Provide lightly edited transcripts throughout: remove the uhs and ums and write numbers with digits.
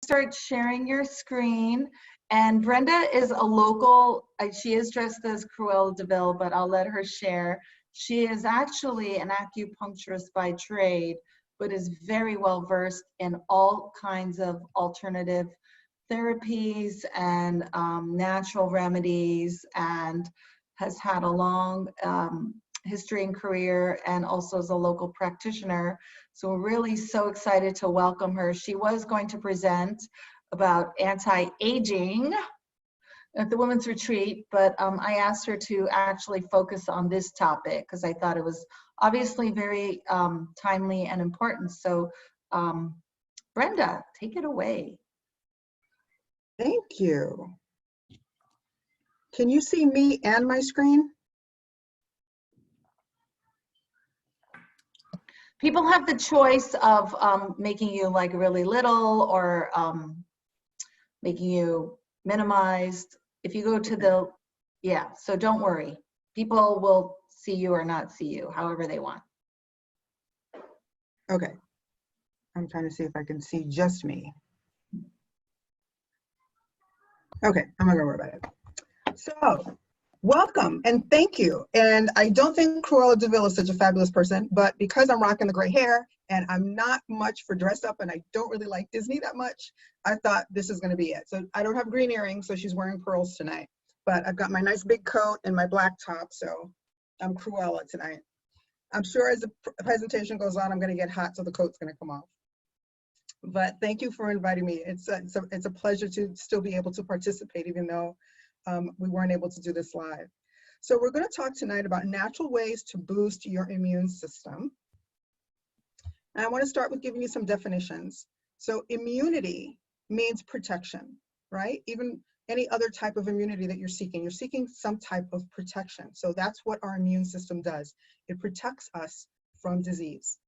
start sharing your screen. And Brenda is a local, she is dressed as Cruella de Vil, but I'll let her share. She is actually an acupuncturist by trade, but is very well versed in all kinds of alternative therapies and natural remedies, and has had a long history and career, and also as a local practitioner. So we're really so excited to welcome her. She was going to present about anti-aging at the Women's Retreat, but I asked her to actually focus on this topic because I thought it was obviously very timely and important. So Brenda, take it away. Thank you. Can you see me and my screen? People have the choice of making you like really little or making you minimized. If you go to the, yeah, so don't worry. People will see you or not see you, however they want. Okay. I'm trying to see if I can see just me. Okay, I'm not gonna worry about it. So, welcome and thank you. And I don't think Cruella de Vil is such a fabulous person, but because I'm rocking the gray hair and I'm not much for dress up and I don't really like Disney that much, I thought this is gonna be it. So I don't have green earrings, so she's wearing pearls tonight. But I've got my nice big coat and my black top, so I'm Cruella tonight. I'm sure as the presentation goes on, I'm gonna get hot, so the coat's gonna come off. But thank you for inviting me. It's a pleasure to still be able to participate, even though we weren't able to do this live. So we're going to talk tonight about natural ways to boost your immune system. And I want to start with giving you some definitions. So immunity means protection, right? Even any other type of immunity that you're seeking some type of protection. So that's what our immune system does. It protects us from disease.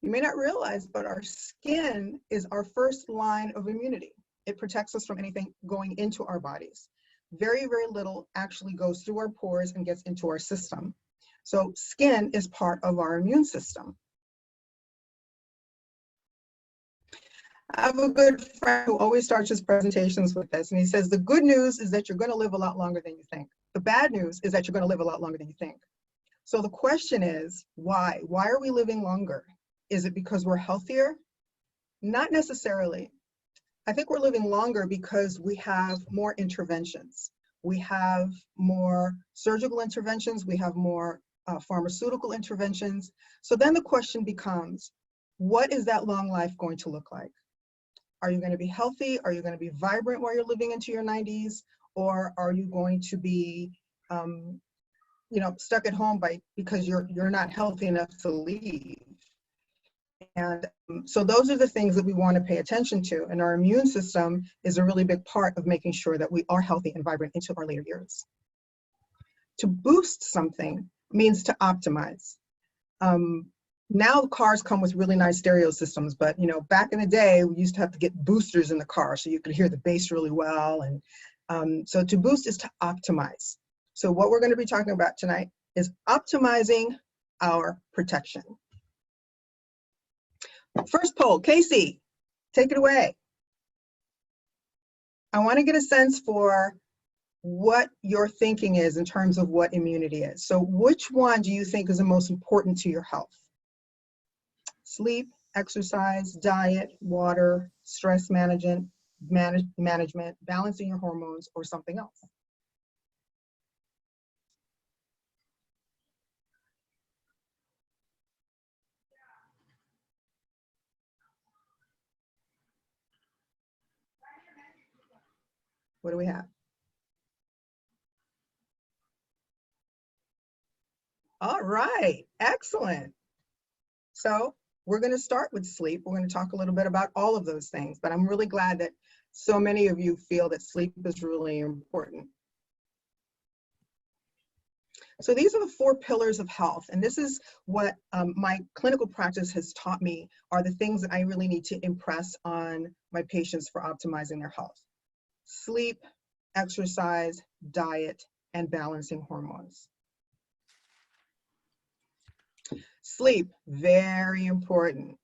You may not realize, but our skin is our first line of immunity. It protects us from anything going into our bodies. Very, very little actually goes through our pores and gets into our system. So skin is part of our immune system. I have a good friend who always starts his presentations with this, and he says, the good news is that you're going to live a lot longer than you think. The bad news is that you're going to live a lot longer than you think. So the question is, why? Why are we living longer? Is it because we're healthier? Not necessarily. I think we're living longer because we have more interventions. We have more surgical interventions. We have more pharmaceutical interventions. So then the question becomes, what is that long life going to look like? Are you going to be healthy? Are you going to be vibrant while you're living into your 90s? Or are you going to be stuck at home because you're not healthy enough to leave? And so those are the things that we want to pay attention to. And our immune system is a really big part of making sure that we are healthy and vibrant into our later years. To boost something means to optimize. Now cars come with really nice stereo systems, but back in the day, we used to have to get boosters in the car so you could hear the bass really well. And so to boost is to optimize. So what we're going to be talking about tonight is optimizing our protection. First poll, Casey, take it away. I want to get a sense for what your thinking is in terms of what immunity is. So which one do you think is the most important to your health? Sleep, exercise, diet, water, stress management, balancing your hormones, or something else? What do we have? All right, excellent. So we're going to start with sleep. We're going to talk a little bit about all of those things, but I'm really glad that so many of you feel that sleep is really important. So these are the 4 pillars of health, and this is what my clinical practice has taught me are the things that I really need to impress on my patients for optimizing their health. Sleep, exercise, diet, and balancing hormones. Sleep, very important.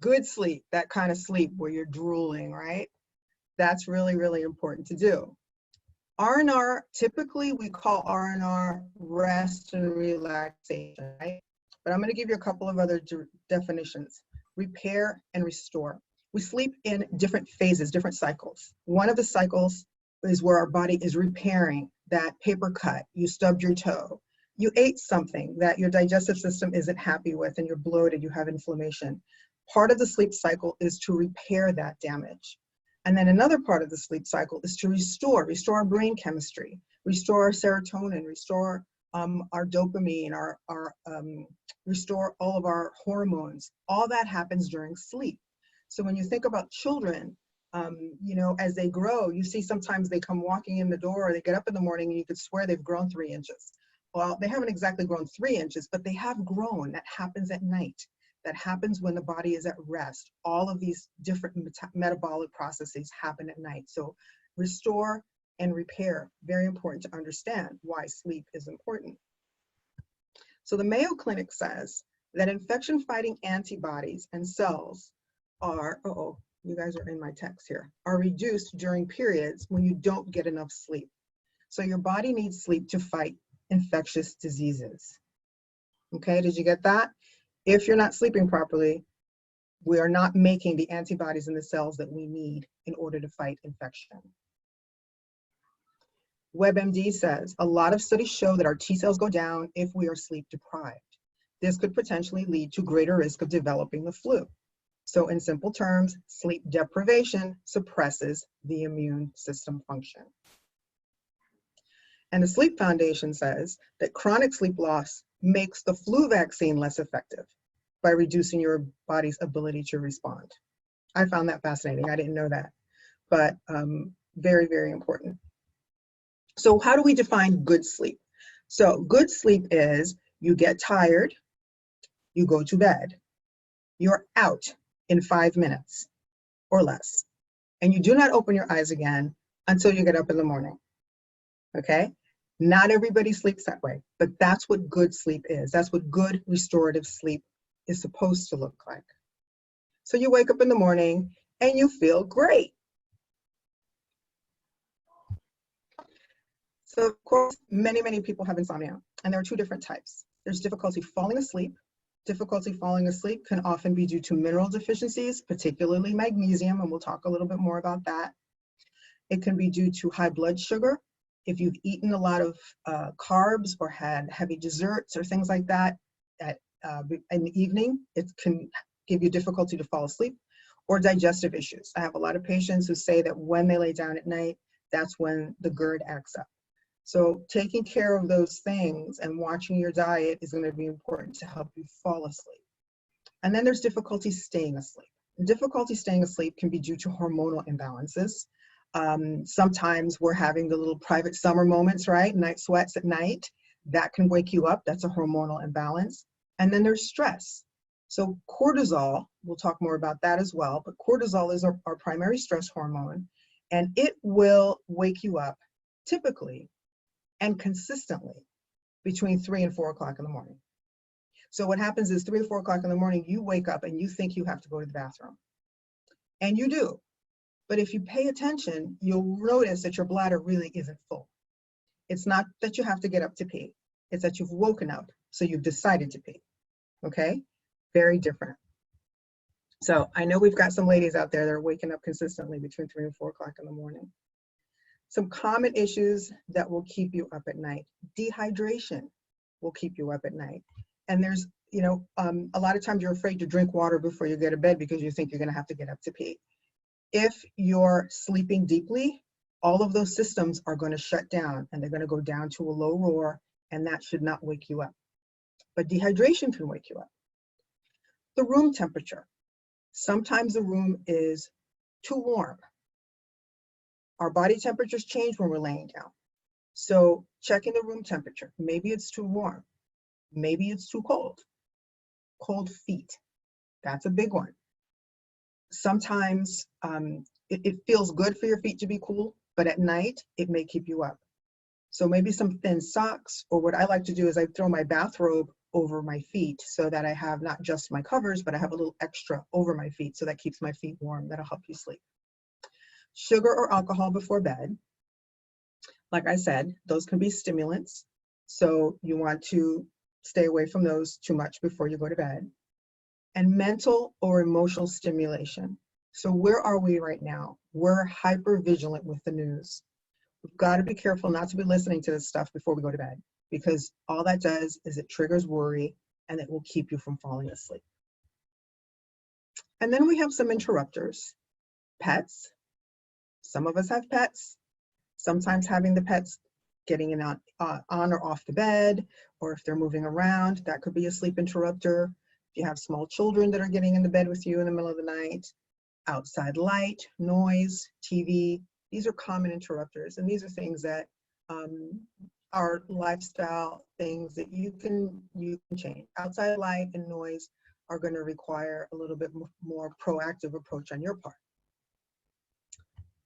Good sleep, that kind of sleep where you're drooling, right? That's really, really important to do. R&R, typically we call R&R rest and relaxation, right? But I'm going to give you a couple of other definitions. Repair and restore. We sleep in different phases, different cycles. One of the cycles is where our body is repairing that paper cut, you stubbed your toe, you ate something that your digestive system isn't happy with and you're bloated, you have inflammation. Part of the sleep cycle is to repair that damage. And then another part of the sleep cycle is to restore our brain chemistry, restore our serotonin, restore our dopamine, restore all of our hormones. All that happens during sleep. So when you think about children, you know, as they grow, you see sometimes they come walking in the door or they get up in the morning and you could swear they've grown 3 inches. Well, they haven't exactly grown 3 inches, but they have grown. That happens at night. That happens when the body is at rest. All of these different metabolic processes happen at night. So restore and repair, very important to understand why sleep is important. So the Mayo Clinic says that infection-fighting antibodies and cells are, you guys are in my text here, are reduced during periods when you don't get enough sleep. So your body needs sleep to fight infectious diseases. Okay, did you get that? If you're not sleeping properly, we are not making the antibodies in the cells that we need in order to fight infection. WebMD says, a lot of studies show that our T cells go down if we are sleep deprived. This could potentially lead to greater risk of developing the flu. So in simple terms, sleep deprivation suppresses the immune system function. And the Sleep Foundation says that chronic sleep loss makes the flu vaccine less effective by reducing your body's ability to respond. I found that fascinating. I didn't know that, but very, very important. So how do we define good sleep? So good sleep is you get tired, you go to bed, you're out in 5 minutes or less, and you do not open your eyes again until you get up in the morning, okay? Not everybody sleeps that way, but that's what good sleep is. That's what good restorative sleep is supposed to look like. So you wake up in the morning and you feel great. So of course, many, many people have insomnia, and there are 2 different types. There's difficulty falling asleep. Difficulty falling asleep can often be due to mineral deficiencies, particularly magnesium, and we'll talk a little bit more about that. It can be due to high blood sugar. If you've eaten a lot of carbs or had heavy desserts or things like that in the evening, it can give you difficulty to fall asleep, or digestive issues. I have a lot of patients who say that when they lay down at night, that's when the GERD acts up. So taking care of those things and watching your diet is going to be important to help you fall asleep. And then there's difficulty staying asleep. Difficulty staying asleep can be due to hormonal imbalances. Sometimes we're having the little private summer moments, right? Night sweats at night. That can wake you up. That's a hormonal imbalance. And then there's stress. So cortisol, we'll talk more about that as well, but cortisol is our primary stress hormone, and it will wake you up typically and consistently between 3 and 4 o'clock in the morning. So what happens is 3 or 4 o'clock in the morning, you wake up and you think you have to go to the bathroom. And you do. But if you pay attention, you'll notice that your bladder really isn't full. It's not that you have to get up to pee. It's that you've woken up, so you've decided to pee. Okay? Very different. So I know we've got some ladies out there that are waking up consistently between 3 and 4 o'clock in the morning. Some common issues that will keep you up at night. Dehydration will keep you up at night. And there's, you know, a lot of times you're afraid to drink water before you go to bed because you think you're going to have to get up to pee. If you're sleeping deeply, all of those systems are going to shut down and they're going to go down to a low roar, and that should not wake you up. But dehydration can wake you up. The room temperature. Sometimes the room is too warm. Our body temperatures change when we're laying down. So checking the room temperature. Maybe it's too warm. Maybe it's too cold. Cold feet. That's a big one. Sometimes it feels good for your feet to be cool, but at night it may keep you up. So maybe some thin socks, or what I like to do is I throw my bathrobe over my feet so that I have not just my covers, but I have a little extra over my feet so that keeps my feet warm. That'll help you sleep. Sugar or alcohol before bed. Like I said, those can be stimulants. So you want to stay away from those too much before you go to bed. And mental or emotional stimulation. So where are we right now? We're hyper vigilant with the news. We've got to be careful not to be listening to this stuff before we go to bed, because all that does is it triggers worry and it will keep you from falling asleep. And then we have some interrupters. Pets. Some of us have pets. Sometimes having the pets getting in on or off the bed, or if they're moving around, that could be a sleep interrupter. If you have small children that are getting in the bed with you in the middle of the night, outside light, noise, TV, these are common interrupters. And these are things that are lifestyle things that you can change. Outside light and noise are going to require a little bit more proactive approach on your part.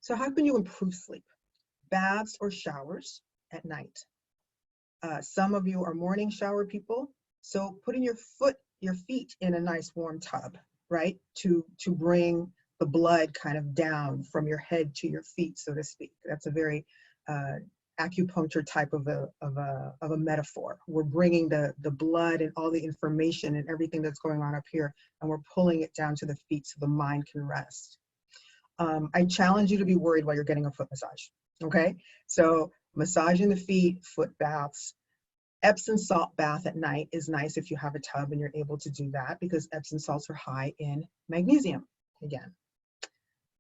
So how can you improve sleep? Baths or showers at night. Some of you are morning shower people, so putting your feet in a nice warm tub, right? To bring the blood kind of down from your head to your feet, so to speak. That's a very acupuncture type of a metaphor. We're bringing the blood and all the information and everything that's going on up here, and we're pulling it down to the feet so the mind can rest. I challenge you to be worried while you're getting a foot massage. Okay, so massaging the feet, foot baths. Epsom salt bath at night is nice if you have a tub and you're able to do that, because Epsom salts are high in magnesium again.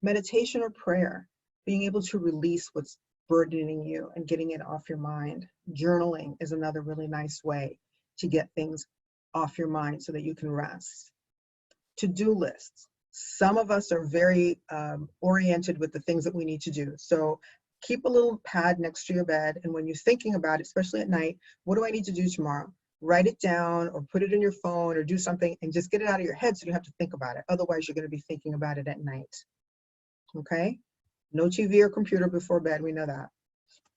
Meditation or prayer, being able to release what's burdening you and getting it off your mind. Journaling is another really nice way to get things off your mind so that you can rest. To-do lists. Some of us are very oriented with the things that we need to do. So keep a little pad next to your bed, and when you're thinking about it, especially at night, what do I need to do tomorrow? Write it down or put it in your phone or do something and just get it out of your head so you don't have to think about it. Otherwise, you're going to be thinking about it at night. Okay? No TV or computer before bed, we know that.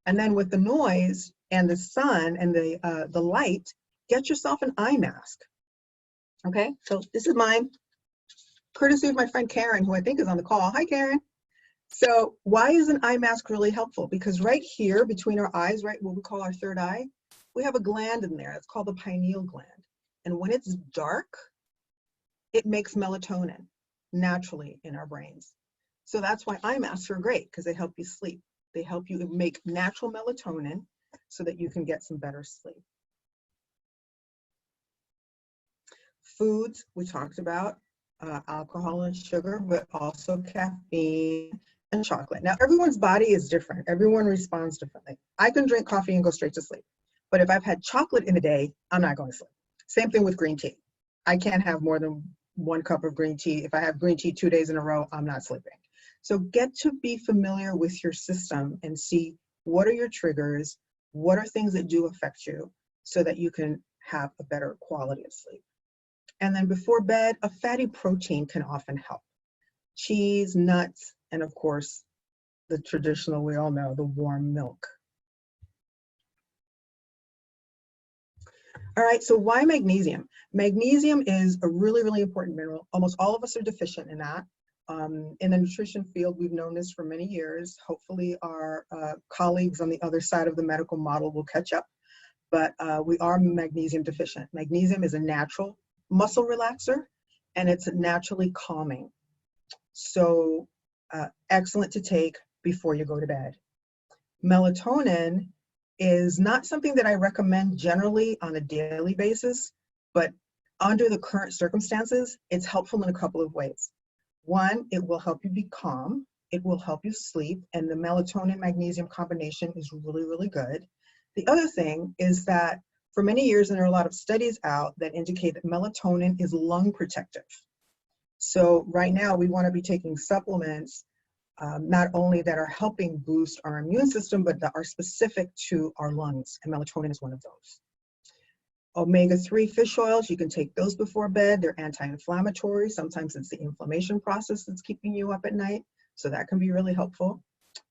And then with the noise and the sun and the light, get yourself an eye mask. Okay? So this is mine, courtesy of my friend Karen, who I think is on the call. Hi, Karen. So why is an eye mask really helpful? Because right here between our eyes, right, what we call our third eye, we have a gland in there. It's called the pineal gland. And when it's dark, it makes melatonin naturally in our brains. So that's why eye masks are great, because they help you sleep. They help you make natural melatonin so that you can get some better sleep. Foods, we talked about, alcohol and sugar, but also caffeine and chocolate. Now, everyone's body is different. Everyone responds differently. I can drink coffee and go straight to sleep. But if I've had chocolate in a day, I'm not going to sleep. Same thing with green tea. I can't have more than 1 cup of green tea. If I have green tea 2 days in a row, I'm not sleeping. So get to be familiar with your system and see what are your triggers, what are things that do affect you, so that you can have a better quality of sleep. And then before bed, a fatty protein can often help. Cheese, nuts, and of course, the traditional, we all know, the warm milk. All right, so why magnesium? Magnesium is a really, really important mineral. Almost all of us are deficient in that. In the nutrition field, we've known this for many years. Hopefully our colleagues on the other side of the medical model will catch up, but we are magnesium deficient. Magnesium is a natural muscle relaxer, and it's naturally calming. So excellent to take before you go to bed. Melatonin is not something that I recommend generally on a daily basis, but under the current circumstances, it's helpful in a couple of ways. One, it will help you be calm. It will help you sleep, and the melatonin magnesium combination is really, really good. The other thing is that for many years, and there are a lot of studies out that indicate that melatonin is lung protective. So right now we want to be taking supplements not only that are helping boost our immune system, but that are specific to our lungs, and melatonin is one of those. Omega-3 fish oils, you can take those before bed. They're anti-inflammatory. Sometimes it's the inflammation process that's keeping you up at night, so that can be really helpful.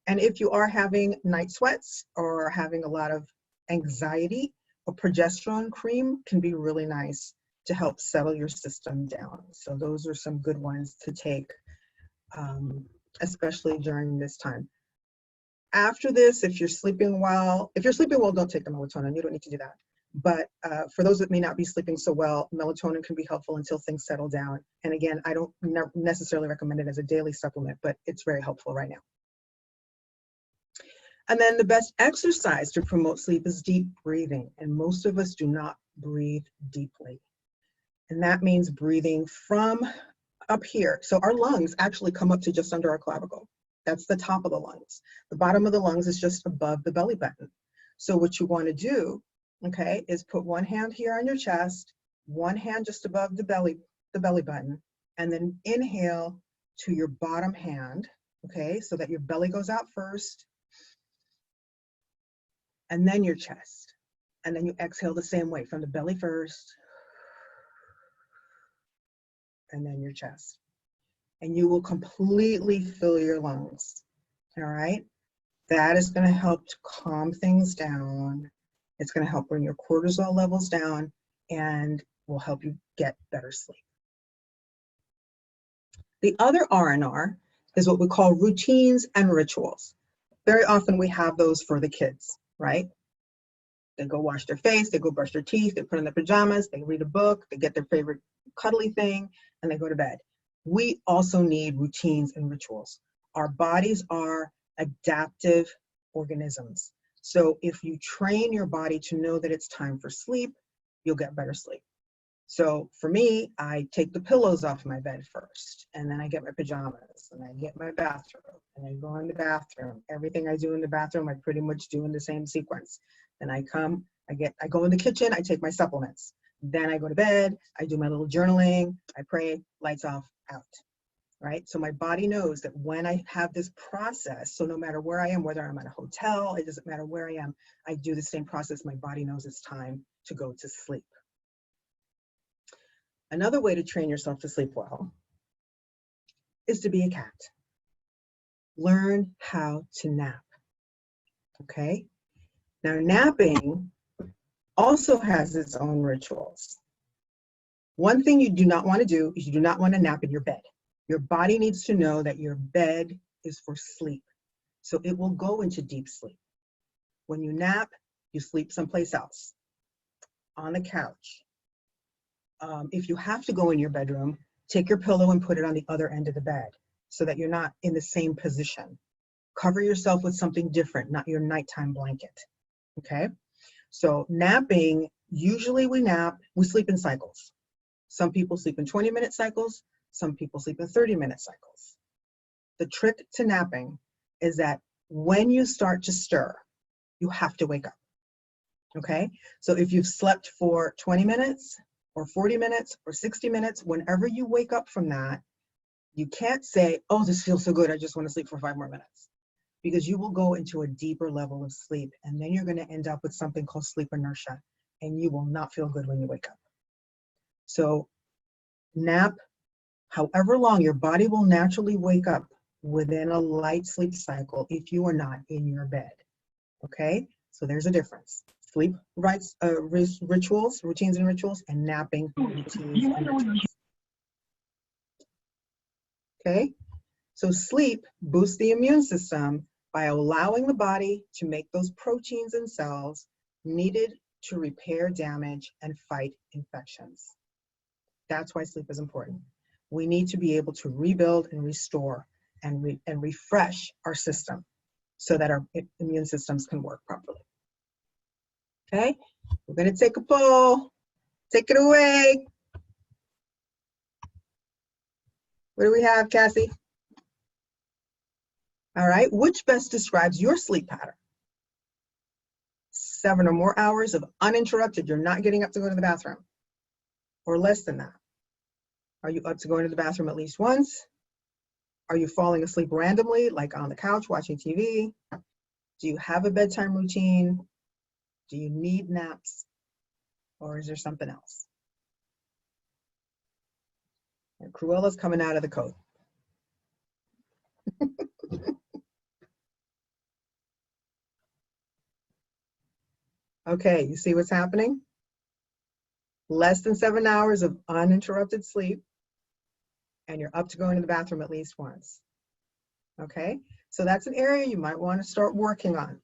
And if you are having night sweats or having a lot of anxiety, a progesterone cream can be really nice to help settle your system down. So those are some good ones to take, especially during this time. After this, if you're sleeping well, don't take the melatonin. You don't need to do that. But for those that may not be sleeping so well, melatonin can be helpful until things settle down. And again, I don't necessarily recommend it as a daily supplement, but it's very helpful right now. And then the best exercise to promote sleep is deep breathing. And most of us do not breathe deeply. And that means breathing from up here. So our lungs actually come up to just under our clavicle. That's the top of the lungs. The bottom of the lungs is just above the belly button. So what you want to do, okay, is put one hand here on your chest, one hand just above the belly button, and then inhale to your bottom hand, okay, so that your belly goes out first, and then your chest. And then you exhale the same way, from the belly first, and then your chest. And you will completely fill your lungs, all right? That is going to help to calm things down. It's going to help bring your cortisol levels down and will help you get better sleep. The other R&R is what we call routines and rituals. Very often we have those for the kids, right? They go wash their face, they go brush their teeth, they put on their pajamas, they read a book, they get their favorite cuddly thing, and they go to bed. We also need routines and rituals. Our bodies are adaptive organisms. So if you train your body to know that it's time for sleep, you'll get better sleep. So for me, I take the pillows off my bed first, and then I get my pajamas, and I get my bathrobe, and I go in the bathroom. Everything I do in the bathroom, I pretty much do in the same sequence. Then I go in the kitchen, I take my supplements. Then I go to bed, I do my little journaling, I pray, lights off, out, right? So my body knows that when I have this process, so no matter where I am, whether I'm at a hotel, it doesn't matter where I am, I do the same process. My body knows it's time to go to sleep. Another way to train yourself to sleep well is to be a cat. Learn how to nap, okay? Now, napping also has its own rituals. One thing you do not want to do is you do not want to nap in your bed. Your body needs to know that your bed is for sleep. So it will go into deep sleep. When you nap, you sleep someplace else, on the couch. If you have to go in your bedroom, take your pillow and put it on the other end of the bed so that you're not in the same position. Cover yourself with something different, not your nighttime blanket, okay? So napping, usually we sleep in cycles. Some people sleep in 20-minute cycles, some people sleep in 30-minute cycles. The trick to napping is that when you start to stir, you have to wake up, okay? So if you've slept for 20 minutes or 40 minutes or 60 minutes, whenever you wake up from that, you can't say, oh, this feels so good, I just want to sleep for 5 more minutes. Because you will go into a deeper level of sleep, and then you're going to end up with something called sleep inertia, and you will not feel good when you wake up. So nap however long, your body will naturally wake up within a light sleep cycle if you are not in your bed, okay? So there's a difference. Sleep rituals, routines and rituals, and napping routines and rituals. Okay? So sleep boosts the immune system by allowing the body to make those proteins and cells needed to repair damage and fight infections. That's why sleep is important. We need to be able to rebuild and restore and refresh our system so that our immune systems can work properly. Okay, we're going to take a poll. Take it away. What do we have, Cassie? All right, which best describes your sleep pattern? 7 or more hours of uninterrupted, you're not getting up to go to the bathroom, or less than that? Are you up to going to the bathroom at least once? Are you falling asleep randomly, like on the couch watching TV? Do you have a bedtime routine? Do you need naps? Or is there something else? And Cruella's coming out of the code. Okay, you see what's happening? Less than 7 hours of uninterrupted sleep, and you're up to going to the bathroom at least once. Okay, so that's an area you might want to start working on.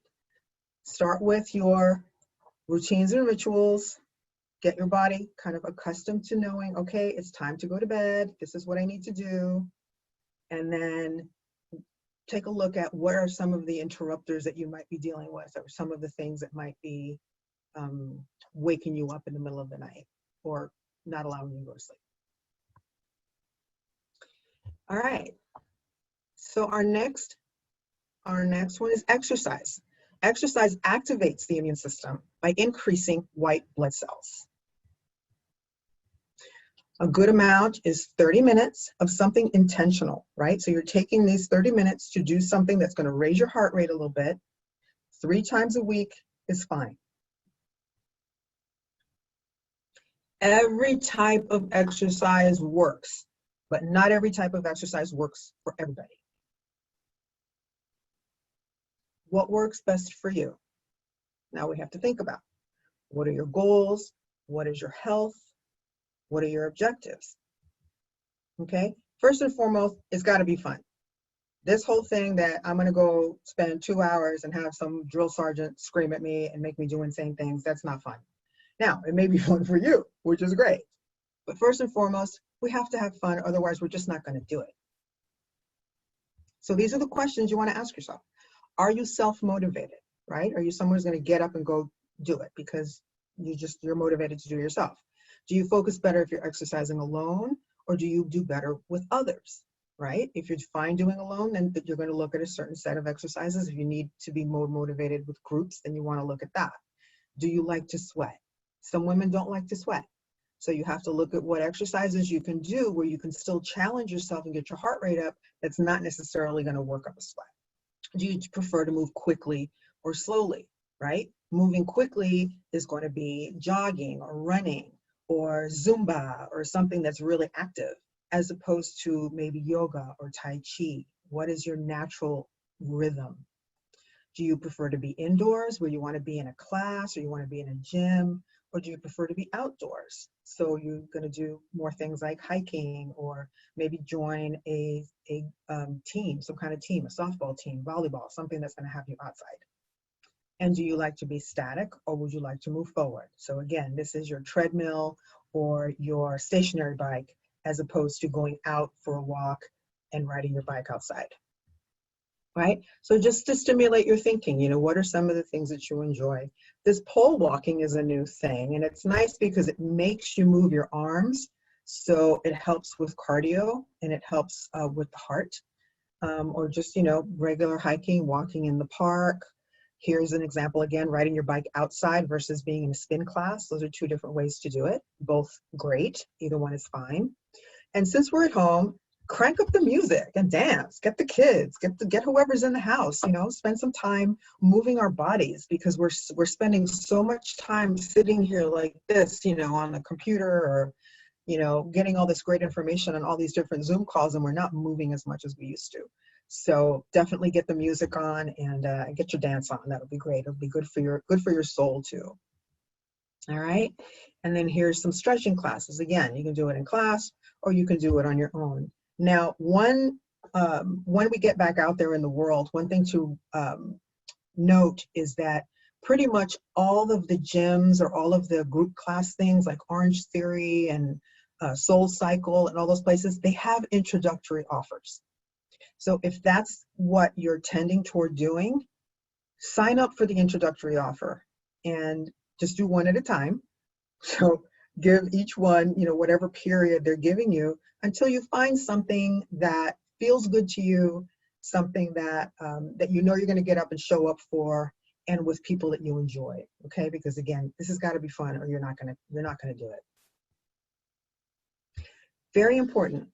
Start with your routines and rituals. Get your body kind of accustomed to knowing, okay, it's time to go to bed. This is what I need to do. And then take a look at what are some of the interrupters that you might be dealing with, or some of the things that might be waking you up in the middle of the night or not allowing you to go to sleep. All right. So our next one is exercise. Exercise activates the immune system by increasing white blood cells. A good amount is 30 minutes of something intentional, right? So you're taking these 30 minutes to do something that's going to raise your heart rate a little bit. 3 times a week is fine. Every type of exercise works, but not every type of exercise works for everybody. What works best for you? Now we have to think about, what are your goals? What is your health? What are your objectives? Okay, first and foremost, it's got to be fun. This whole thing that I'm going to go spend 2 hours and have some drill sergeant scream at me and make me do insane things, that's not fun. Now, it may be fun for you, which is great. But first and foremost, we have to have fun, otherwise we're just not going to do it. So these are the questions you want to ask yourself. Are you self-motivated, right? Are you someone who's going to get up and go do it because you're motivated to do it yourself? Do you focus better if you're exercising alone, or do you do better with others, right? If you're fine doing alone, then you're going to look at a certain set of exercises. If you need to be more motivated with groups, then you want to look at that. Do you like to sweat? Some women don't like to sweat. So you have to look at what exercises you can do where you can still challenge yourself and get your heart rate up. That's not necessarily going to work up a sweat. Do you prefer to move quickly or slowly, right? Moving quickly is going to be jogging or running or Zumba or something that's really active, as opposed to maybe yoga or Tai Chi. What is your natural rhythm? Do you prefer to be indoors where you want to be in a class, or you want to be in a gym, or do you prefer to be outdoors? So you're going to do more things like hiking, or maybe join a team, some kind of team, a softball team, volleyball, something that's going to have you outside. And do you like to be static, or would you like to move forward? So again, this is your treadmill or your stationary bike, as opposed to going out for a walk and riding your bike outside. Right? So just to stimulate your thinking, what are some of the things that you enjoy? This pole walking is a new thing, and it's nice because it makes you move your arms. So it helps with cardio, and it helps with the heart. Or just, regular hiking, walking in the park. Here's an example again, riding your bike outside versus being in a spin class. Those are 2 different ways to do it. Both great. Either one is fine. And since we're at home, crank up the music and dance. Get the kids, get whoever's in the house, spend some time moving our bodies, because we're spending so much time sitting here like this, on the computer, or, getting all this great information on all these different Zoom calls, and we're not moving as much as we used to. So definitely get the music on and get your dance on. That'll be great. It'll be good for your soul too. All right. And then here's some stretching classes. Again, you can do it in class, or you can do it on your own. Now, when we get back out there in the world, one thing to note is that pretty much all of the gyms, or all of the group class things like Orange Theory and Soul Cycle and all those places, they have introductory offers. So if that's what you're tending toward doing, sign up for the introductory offer and just do one at a time. So give each one, whatever period they're giving you, until you find something that feels good to you, something that that you're going to get up and show up for, and with people that you enjoy. Okay, because again, this has got to be fun, or you're not going to do it. Very important.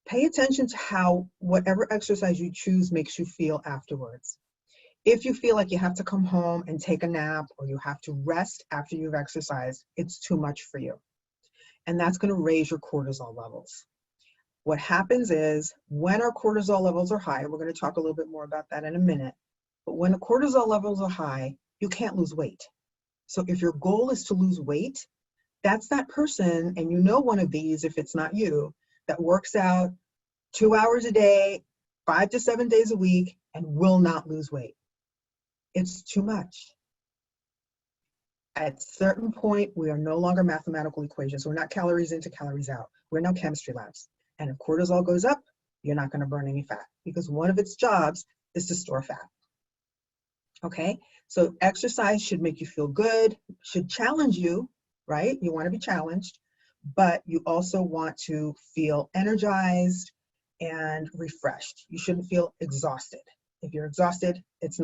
Pay attention to how whatever exercise you choose makes you feel afterwards. If you feel like you have to come home and take a nap, or you have to rest after you've exercised, it's too much for you. And that's going to raise your cortisol levels. What happens is, when our cortisol levels are high, we're going to talk a little bit more about that in a minute, but when the cortisol levels are high, you can't lose weight. So if your goal is to lose weight, that's that person, and you know one of these, if it's not you, that works out 2 hours a day, 5 to 7 days a week, and will not lose weight. It's too much. At a certain point, we are no longer mathematical equations. We're not calories in to calories out. We're now chemistry labs. And if cortisol goes up, you're not going to burn any fat, because one of its jobs is to store fat. Okay, so exercise should make you feel good, should challenge you, right? You want to be challenged, but you also want to feel energized and refreshed. You shouldn't feel exhausted. If you're exhausted, it's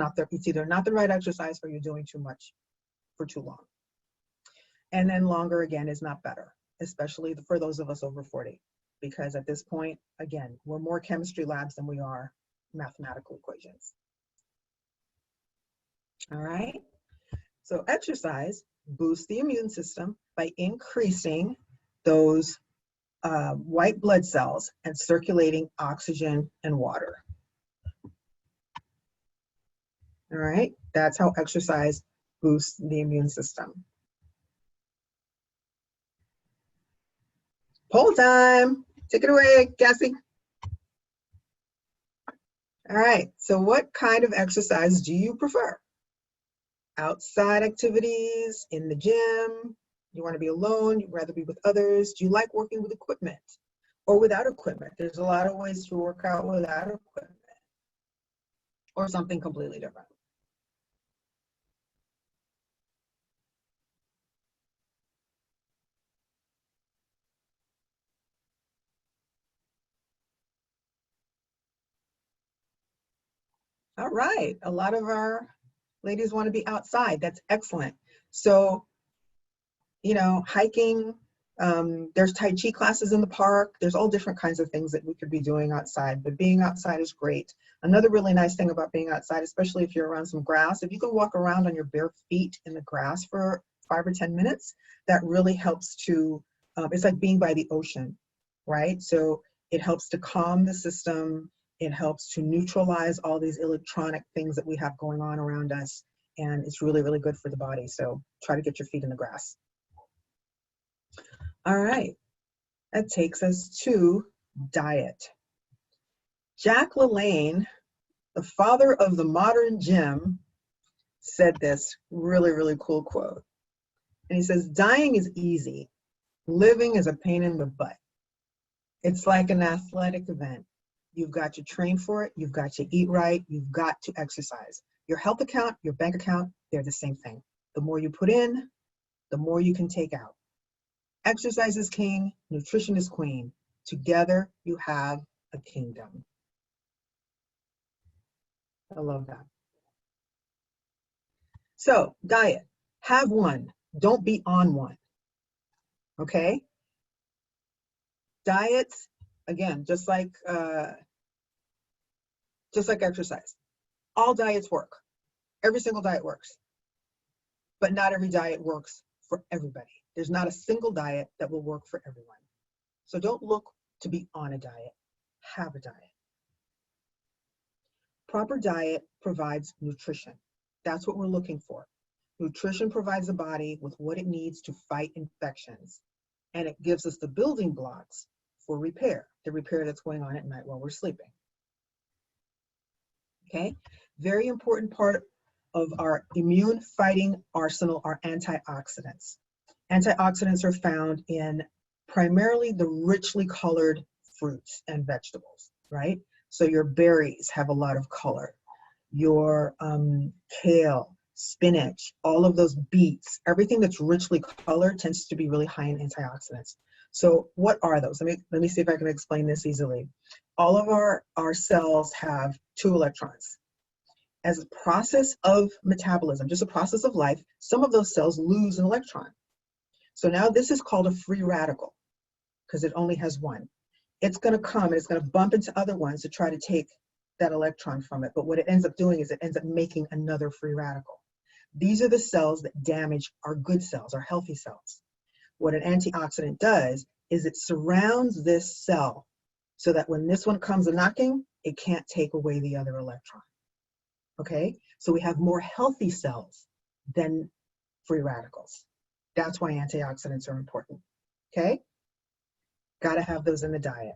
either not the right exercise, or you're doing too much for too long. And then longer, again, is not better, especially for those of us over 40, because at this point, again, we're more chemistry labs than we are mathematical equations. All right, so exercise boosts the immune system by increasing those white blood cells and circulating oxygen and water. All right, that's how exercise boosts the immune system. Poll time, take it away, Cassie. All right, so what kind of exercise do you prefer? Outside activities, in the gym, you want to be alone, you'd rather be with others? Do you like working with equipment or without equipment? There's a lot of ways to work out without equipment, or something completely different. All right, a lot of our ladies want to be outside. That's excellent. So, you know, hiking, there's Tai Chi classes in the park. There's all different kinds of things that we could be doing outside, but being outside is great. Another really nice thing about being outside, especially if you're around some grass, if you can walk around on your bare feet in the grass for 5 or 10 minutes, that really helps to, it's like being by the ocean, right? So it helps to calm the system. It helps to neutralize all these electronic things that we have going on around us. And it's really, really good for the body. So try to get your feet in the grass. All right, that takes us to diet. Jack LaLanne, the father of the modern gym, said this really, really cool quote. And he says, dying is easy. Living is a pain in the butt. It's like an athletic event. You've got to train for it. You've got to eat right. You've got to exercise. Your health account, your bank account, they're the same thing. The more you put in, the more you can take out. Exercise is king, nutrition is queen. Together, you have a kingdom. I love that. So, diet, have one, don't be on one, okay? Diets, again, just like exercise. All diets work. Every single diet works. But not every diet works for everybody. There's not a single diet that will work for everyone. So don't look to be on a diet. Have a diet. Proper diet provides nutrition. That's what we're looking for. Nutrition provides the body with what it needs to fight infections. And it gives us the building blocks for repair, the repair that's going on at night while we're sleeping. Okay, very important part of our immune fighting arsenal are antioxidants. Antioxidants are found in primarily the richly colored fruits and vegetables, right? So your berries have a lot of color. Your kale, spinach, all of those beets, everything that's richly colored tends to be really high in antioxidants. So what are those? Let me see if I can explain this easily. All of our cells have 2 electrons. As a process of metabolism, just a process of life, some of those cells lose an electron. So now this is called a free radical because it only has 1. It's going to come and it's going to bump into other ones to try to take that electron from it. But what it ends up doing is it ends up making another free radical. These are the cells that damage our good cells, our healthy cells. What an antioxidant does is it surrounds this cell so that when this one comes a knocking, it can't take away the other electron. Okay, so we have more healthy cells than free radicals. That's why antioxidants are important, okay? Gotta have those in the diet.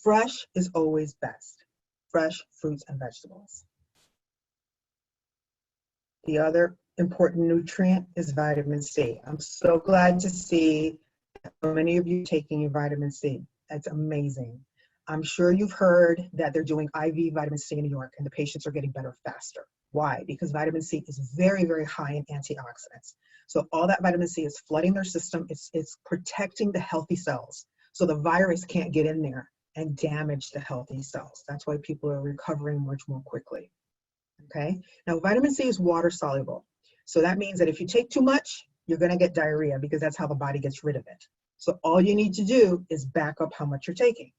Fresh is always best. Fresh fruits and vegetables. The other important nutrient is vitamin C. I'm so glad to see so many of you taking your vitamin C. That's amazing. I'm sure you've heard that they're doing IV vitamin C in New York and the patients are getting better faster. Why? Because vitamin C is very, very high in antioxidants. So all that vitamin C is flooding their system. It's protecting the healthy cells. So the virus can't get in there and damage the healthy cells. That's why people are recovering much more quickly. Okay? Now, vitamin C is water soluble. So that means that if you take too much, you're going to get diarrhea because that's how the body gets rid of it. So all you need to do is back up how much you're taking.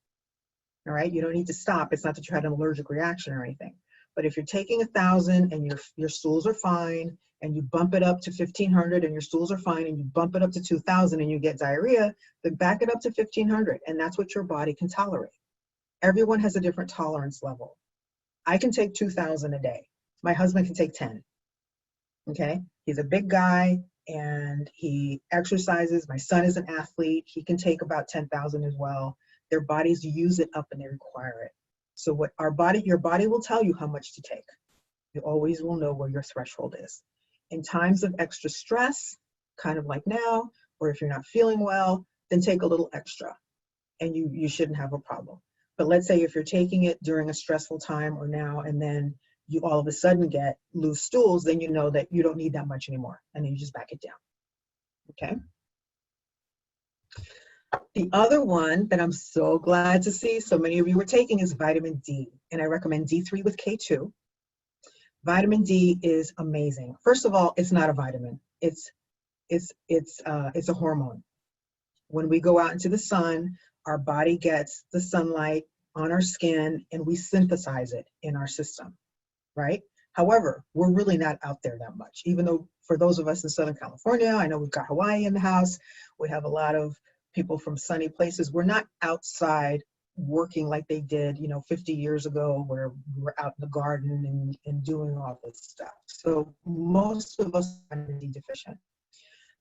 All right? You don't need to stop. It's not that you had an allergic reaction or anything. But if you're taking 1,000 and your stools are fine, and you bump it up to 1,500 and your stools are fine, and you bump it up to 2,000 and you get diarrhea, then back it up to 1,500, and that's what your body can tolerate. Everyone has a different tolerance level. I can take 2,000 a day. My husband can take 10. Okay? He's a big guy and he exercises. My son is an athlete. He can take about 10,000 as well. Their bodies use it up and they require it. So what your body will tell you how much to take. You always will know where your threshold is. In times of extra stress, kind of like now, or if you're not feeling well, then take a little extra and you shouldn't have a problem. But let's say if you're taking it during a stressful time or now, and then you all of a sudden get loose stools, then you know that you don't need that much anymore, and then you just back it down, okay? The other one that I'm so glad to see so many of you are taking is vitamin D, and I recommend D3 with K2. Vitamin D is amazing. First of all, it's not a vitamin. It's a hormone. When we go out into the sun, our body gets the sunlight on our skin and we synthesize it in our system, right? However, we're really not out there that much, even though for those of us in Southern California, I know we've got Hawaii in the house, we have a lot of people from sunny places. We're not outside working like they did, 50 years ago, where we were out in the garden and doing all this stuff. So most of us are vitamin D deficient.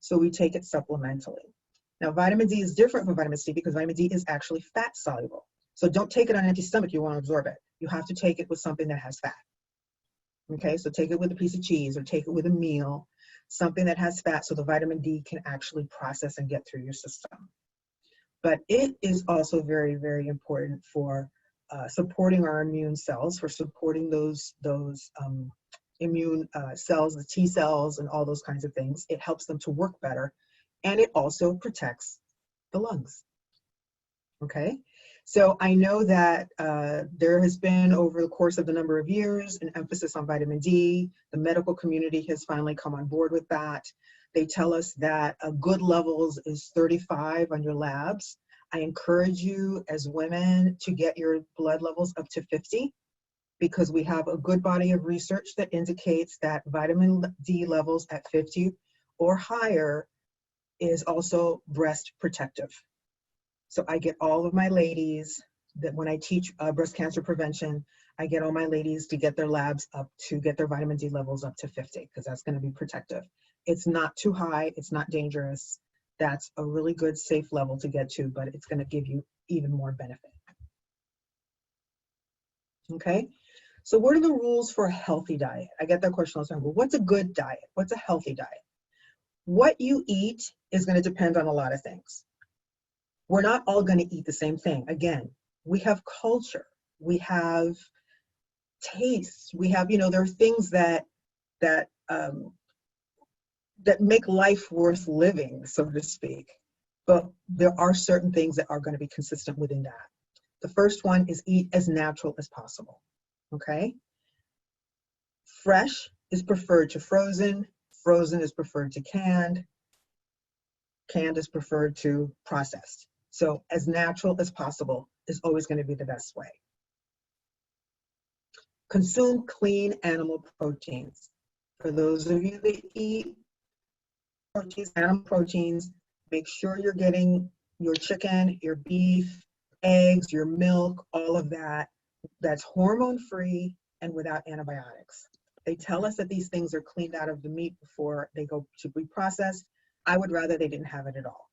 So we take it supplementally. Now, vitamin D is different from vitamin C because vitamin D is actually fat soluble. So don't take it on an empty stomach, you want to absorb it. You have to take it with something that has fat. Okay, so take it with a piece of cheese or take it with a meal, something that has fat so the vitamin D can actually process and get through your system. But it is also very, very important for supporting our immune cells, for supporting those immune cells, the T cells and all those kinds of things. It helps them to work better, and it also protects the lungs. Okay, so I know that there has been, over the course of the number of years, an emphasis on vitamin D. The medical community has finally come on board with that. They tell us that good levels is 35 on your labs. I encourage you as women to get your blood levels up to 50, because we have a good body of research that indicates that vitamin D levels at 50 or higher is also breast protective. So I get all of my ladies, that when I teach breast cancer prevention, I get all my ladies to get their labs up, to get their vitamin D levels up to 50, because that's going to be protective. It's not too high, it's not dangerous. That's a really good, safe level to get to, but it's going to give you even more benefit. Okay, so what are the rules for a healthy diet? I get that question all the time. Well, what's a good diet? What's a healthy diet? What you eat is going to depend on a lot of things. We're not all going to eat the same thing. Again, we have culture, we have tastes, we have, there are things that make life worth living, so to speak. But there are certain things that are going to be consistent within that. The first one is eat as natural as possible, okay? Fresh is preferred to frozen, frozen is preferred to canned, canned is preferred to processed. So as natural as possible is always going to be the best way. Consume clean animal proteins. For those of you that eat proteins, animal proteins, make sure you're getting your chicken, your beef, eggs, your milk, all of that. That's hormone-free and without antibiotics. They tell us that these things are cleaned out of the meat before they go to be processed. I would rather they didn't have it at all.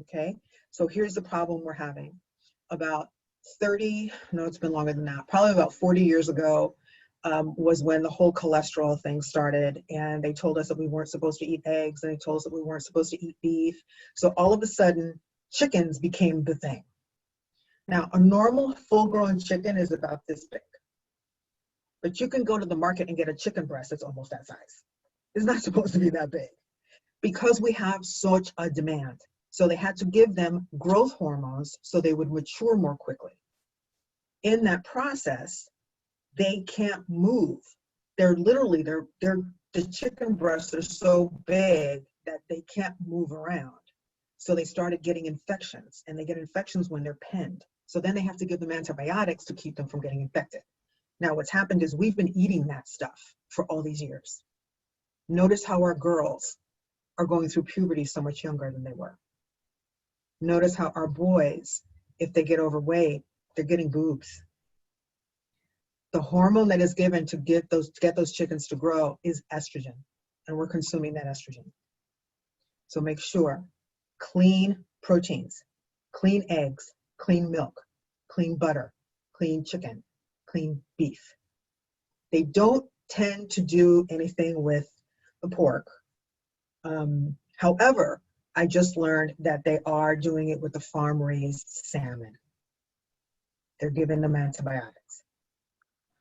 Okay, so here's the problem we're having. About 30, no, it's been longer than that, probably about 40 years ago, was when the whole cholesterol thing started, and they told us that we weren't supposed to eat eggs, and they told us that we weren't supposed to eat beef. So all of a sudden, chickens became the thing. Now, a normal full-grown chicken is about this big, but you can go to the market and get a chicken breast that's almost that size. It's not supposed to be that big because we have such a demand. So they had to give them growth hormones so they would mature more quickly. In that process, they can't move. They're literally, the chicken breasts are so big that they can't move around. So they started getting infections, and they get infections when they're penned. So then they have to give them antibiotics to keep them from getting infected. Now what's happened is we've been eating that stuff for all these years. Notice how our girls are going through puberty so much younger than they were. Notice how our boys, if they get overweight, they're getting boobs. The hormone that is given to get those chickens to grow is estrogen, and we're consuming that estrogen. So make sure, clean proteins, clean eggs, clean milk, clean butter, clean chicken, clean beef. They don't tend to do anything with the pork. However, I just learned that they are doing it with the farm-raised salmon. They're giving them antibiotics.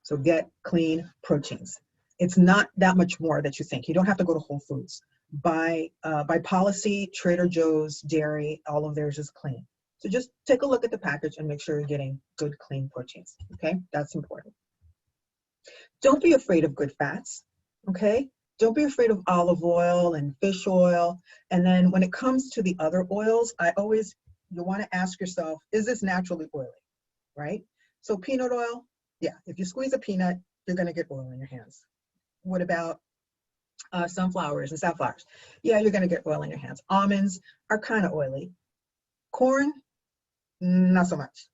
So get clean proteins. It's not that much more that you think. You don't have to go to Whole Foods. By policy, Trader Joe's, dairy, all of theirs is clean. So just take a look at the package and make sure you're getting good, clean proteins, okay? That's important. Don't be afraid of good fats, okay? Don't be afraid of olive oil and fish oil. And then when it comes to the other oils, you want to ask yourself, is this naturally oily, right? So peanut oil, yeah, if you squeeze a peanut, you're going to get oil in your hands. What about sunflowers and safflowers? Yeah, you're going to get oil in your hands. Almonds are kind of oily. Corn, not so much.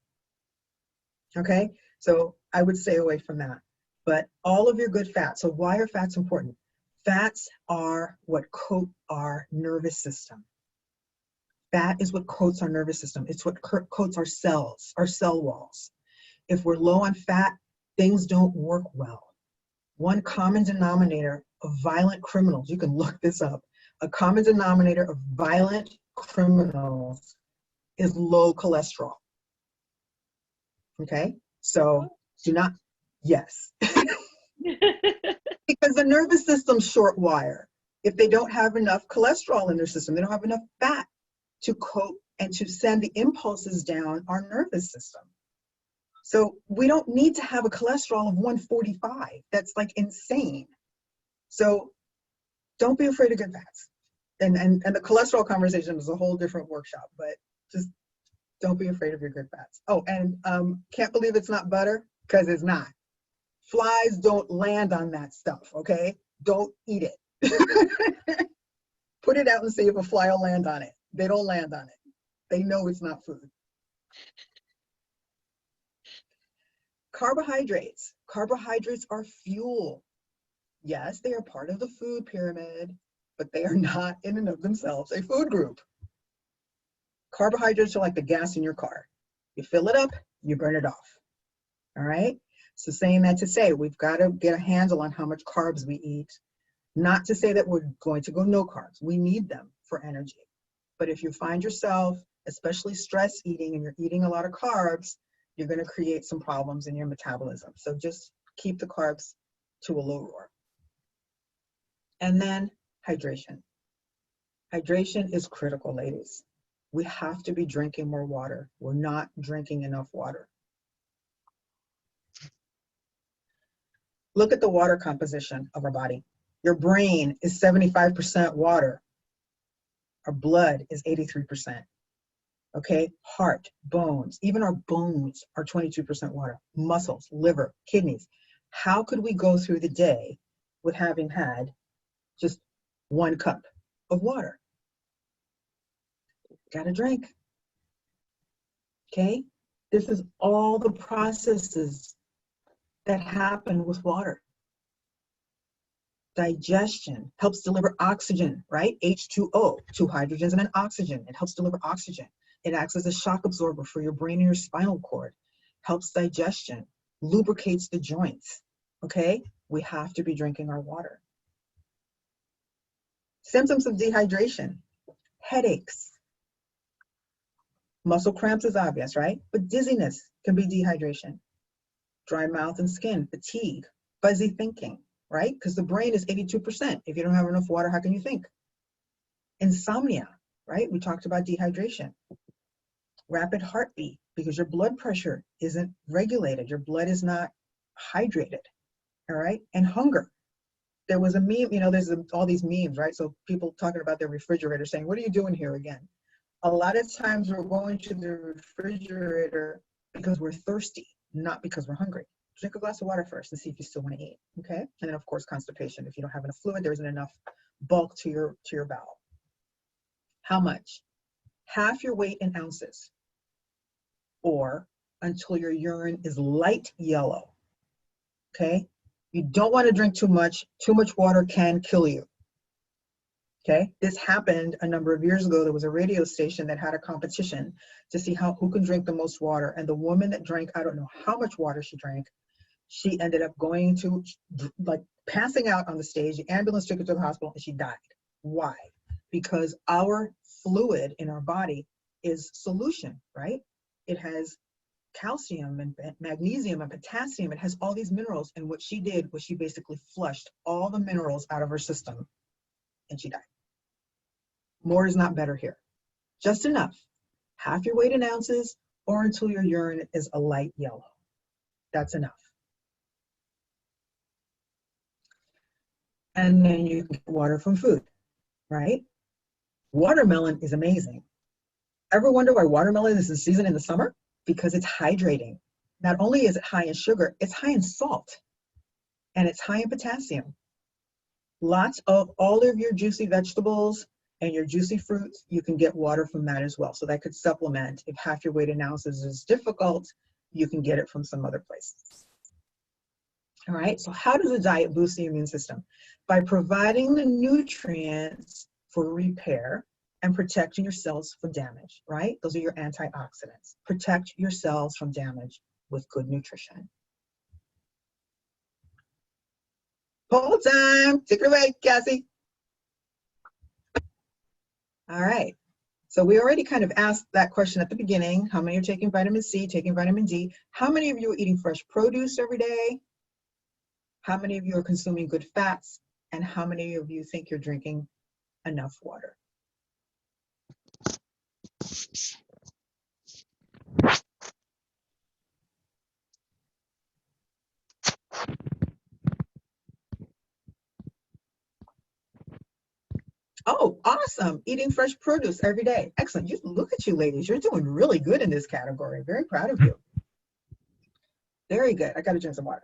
Okay, so I would stay away from that. But all of your good fats. So why are fats important? Fats are what coat our nervous system. Fat is what coats our nervous system. It's what coats our cells, our cell walls. If we're low on fat, things don't work well. One common denominator of violent criminals, you can look this up, a common denominator of violent criminals is low cholesterol. Okay, so do not, yes. Because the nervous system's short wire. If they don't have enough cholesterol in their system, they don't have enough fat to coat and to send the impulses down our nervous system. So we don't need to have a cholesterol of 145. That's like insane. So don't be afraid of good fats. And the cholesterol conversation is a whole different workshop, but just don't be afraid of your good fats. Oh, and can't believe it's not butter, because it's not. Flies don't land on that stuff, okay? Don't eat it. Put it out and see if a fly will land on it. They don't land on it. They know it's not food. Carbohydrates. Carbohydrates are fuel. Yes, they are part of the food pyramid, but they are not in and of themselves a food group. Carbohydrates are like the gas in your car. You fill it up, you burn it off. All right? So saying that to say, we've got to get a handle on how much carbs we eat. Not to say that we're going to go no carbs. We need them for energy. But if you find yourself, especially stress eating, and you're eating a lot of carbs, you're going to create some problems in your metabolism. So just keep the carbs to a low roar. And then hydration. Hydration is critical, ladies. We have to be drinking more water. We're not drinking enough water. Look at the water composition of our body. Your brain is 75% water. Our blood is 83%. Okay, heart, bones, even our bones are 22% water. Muscles, liver, kidneys. How could we go through the day with having had just 1 cup of water? Gotta drink. Okay, this is all the processes that happen with water. Digestion helps deliver oxygen, right? H2O, two hydrogens and an oxygen. It helps deliver oxygen. It acts as a shock absorber for your brain and your spinal cord. Helps digestion, lubricates the joints, okay? We have to be drinking our water. Symptoms of dehydration: headaches. Muscle cramps is obvious, right? But dizziness can be dehydration. Dry mouth and skin, fatigue, fuzzy thinking, right? Because the brain is 82%. If you don't have enough water, how can you think? Insomnia, right? We talked about dehydration. Rapid heartbeat, because your blood pressure isn't regulated. Your blood is not hydrated, all right? And hunger. There was a meme, you know, there's all these memes, right? So people talking about their refrigerator saying, what are you doing here again? A lot of times we're going to the refrigerator because we're thirsty, not because we're hungry. Drink a glass of water first and see if you still want to eat, okay? And then of course, constipation. If you don't have enough fluid, there isn't enough bulk to your bowel. How much? Half your weight in ounces, or until your urine is light yellow, okay? You don't want to drink too much. Too much water can kill you. Okay, this happened a number of years ago. There was a radio station that had a competition to see who can drink the most water. And the woman that drank, I don't know how much water she drank, she ended up going to, like, passing out on the stage. The ambulance took her to the hospital and she died. Why? Because our fluid in our body is solution, right? It has calcium and magnesium and potassium. It has all these minerals. And what she did was she basically flushed all the minerals out of her system and she died. More is not better here. Just enough. Half your weight in ounces, or until your urine is a light yellow. That's enough. And then you can get water from food, right? Watermelon is amazing. Ever wonder why watermelon is the season in the summer? Because it's hydrating. Not only is it high in sugar, it's high in salt. And it's high in potassium. Lots of all of your juicy vegetables and your juicy fruits, you can get water from that as well. So that could supplement. If half your weight in ounces is difficult, you can get it from some other places. All right, so how does a diet boost the immune system? By providing the nutrients for repair and protecting your cells from damage, right? Those are your antioxidants. Protect your cells from damage with good nutrition. Poll time, take it away, Cassie. All right, so we already kind of asked that question at the beginning. How many are taking vitamin C, taking vitamin D? How many of you are eating fresh produce every day? How many of you are consuming good fats? And how many of you think you're drinking enough water? Oh, awesome. Eating fresh produce every day. Excellent. You look at you ladies. You're doing really good in this category. Very proud of you. Very good. I got to drink some water.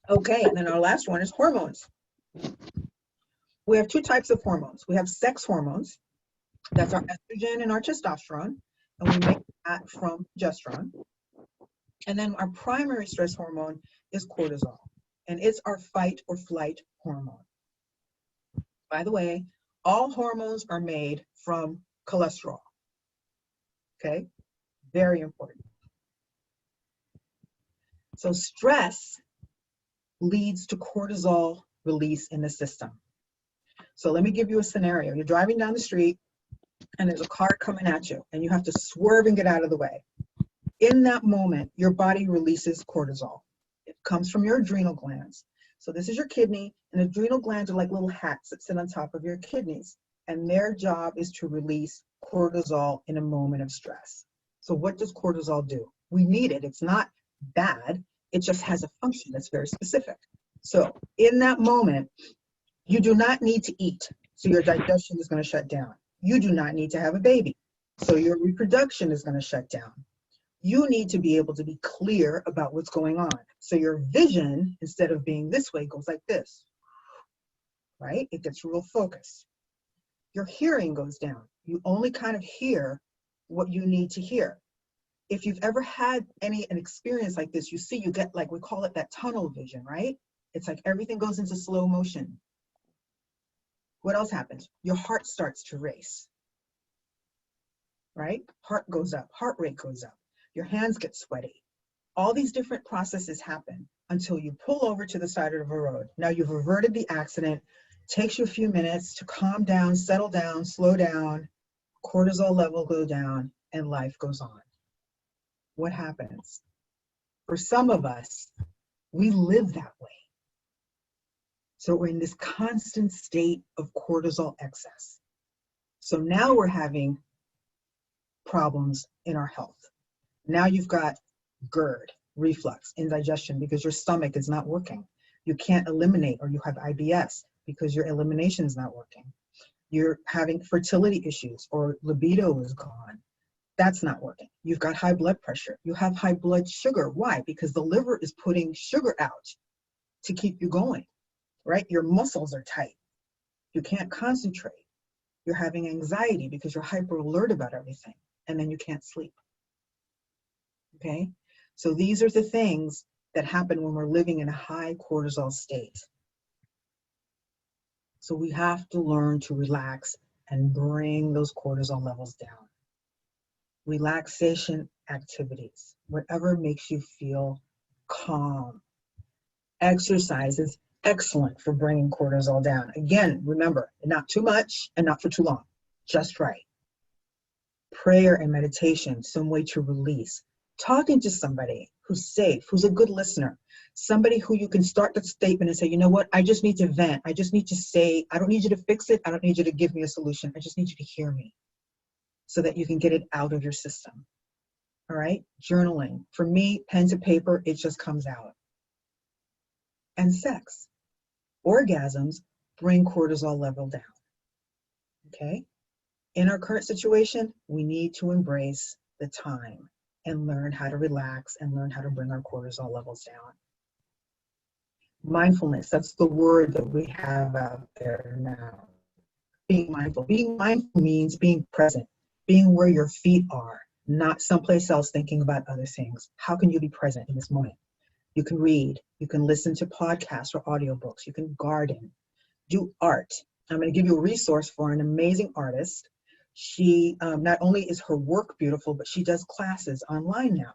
Okay, and then our last one is hormones. We have two types of hormones. We have sex hormones. That's our estrogen and our testosterone. And we make that from progesterone. And then our primary stress hormone is cortisol. And it's our fight or flight hormone. By the way, all hormones are made from cholesterol. Okay, very important. So stress leads to cortisol release in the system. So let me give you a scenario. You're driving down the street and there's a car coming at you and you have to swerve and get out of the way. In that moment, your body releases cortisol. It comes from your adrenal glands. So this is your kidney, and adrenal glands are like little hats that sit on top of your kidneys. And their job is to release cortisol in a moment of stress. So what does cortisol do? We need it. It's not bad. It just has a function that's very specific. So in that moment, you do not need to eat. So your digestion is going to shut down. You do not need to have a baby. So your reproduction is going to shut down. You need to be able to be clear about what's going on. So your vision, instead of being this way, goes like this, right? It gets real focused. Your hearing goes down. You only kind of hear what you need to hear. if you've ever had an experience like this, you get, like, we call it that tunnel vision, right? It's like everything goes into slow motion. What else happens? Your heart starts to race, right? Heart goes up, heart rate goes up. Your hands get sweaty. All these different processes happen until you pull over to the side of the road. Now you've averted the accident. Takes you a few minutes to calm down, settle down, slow down, cortisol level go down, and life goes on. What happens? For some of us, we live that way. So we're in this constant state of cortisol excess. So now we're having problems in our health. Now you've got GERD, reflux, indigestion, because your stomach is not working. You can't eliminate, or you have IBS because your elimination is not working. You're having fertility issues, or libido is gone. That's not working. You've got high blood pressure. You have high blood sugar. Why? Because the liver is putting sugar out to keep you going, right? Your muscles are tight. You can't concentrate. You're having anxiety because you're hyper alert about everything, and then you can't sleep. Okay? So these are the things that happen when we're living in a high cortisol state. So we have to learn to relax and bring those cortisol levels down. Relaxation activities, whatever makes you feel calm. Exercise is excellent for bringing cortisol down. Again, remember, not too much and not for too long, just right. Prayer and meditation, some way to release. Talking to somebody who's safe, who's a good listener, somebody who you can start the statement and say, you know what, I just need to vent. I just need to say, I don't need you to fix it. I don't need you to give me a solution. I just need you to hear me so that you can get it out of your system. All right? Journaling. For me, pen to paper, it just comes out. And sex. Orgasms bring cortisol level down. Okay? In our current situation, we need to embrace the time and learn how to relax and learn how to bring our cortisol levels down. Mindfulness, that's the word that we have out there now. Being mindful. Being mindful means being present, being where your feet are, not someplace else thinking about other things. How can you be present in this moment? You can read, you can listen to podcasts or audiobooks, you can garden, do art. I'm going to give you a resource for an amazing artist. She, not only is her work beautiful, but she does classes online now.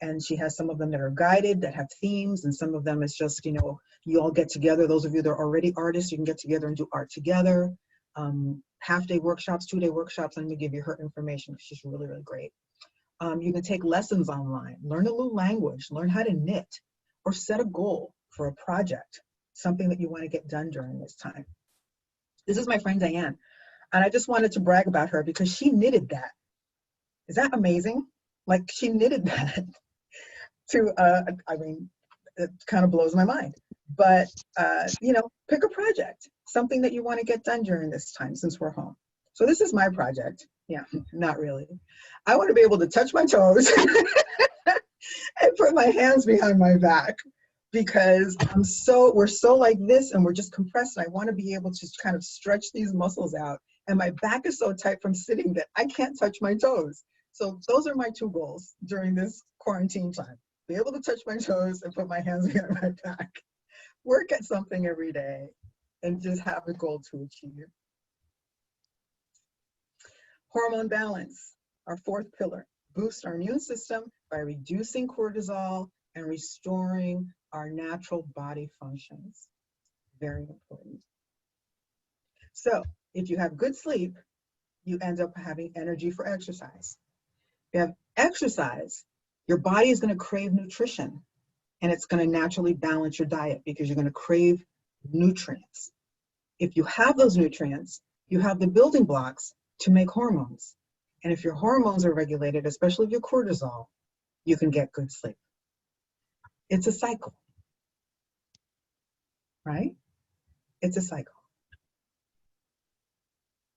And she has some of them that are guided, that have themes, and some of them is just, you know, you all get together. Those of you that are already artists, you can get together and do art together. Half-day workshops, 2-day workshops. I'm going to give you her information. She's really, really great. You can take lessons online, learn a new language, learn how to knit, or set a goal for a project, something that you want to get done during this time. This is my friend Diane, and I just wanted to brag about her because she knitted that. Is that amazing? Like, she knitted that to, I mean, it kind of blows my mind. But, you know, pick a project, something that you want to get done during this time since we're home. So this is my project. Yeah, not really. I want to be able to touch my toes and put my hands behind my back, because we're so like this and we're just compressed. And I want to be able to kind of stretch these muscles out. And my back is so tight from sitting that I can't touch my toes. So those are my two goals during this quarantine time. Be able to touch my toes and put my hands behind my back. Work at something every day and just have a goal to achieve. Hormone balance, our fourth pillar. Boost our immune system by reducing cortisol and restoring our natural body functions. Very important. So if you have good sleep, you end up having energy for exercise. If you have exercise, your body is going to crave nutrition, and it's going to naturally balance your diet because you're going to crave nutrients. If you have those nutrients, you have the building blocks to make hormones. And if your hormones are regulated, especially your cortisol, you can get good sleep. It's a cycle, right? It's a cycle.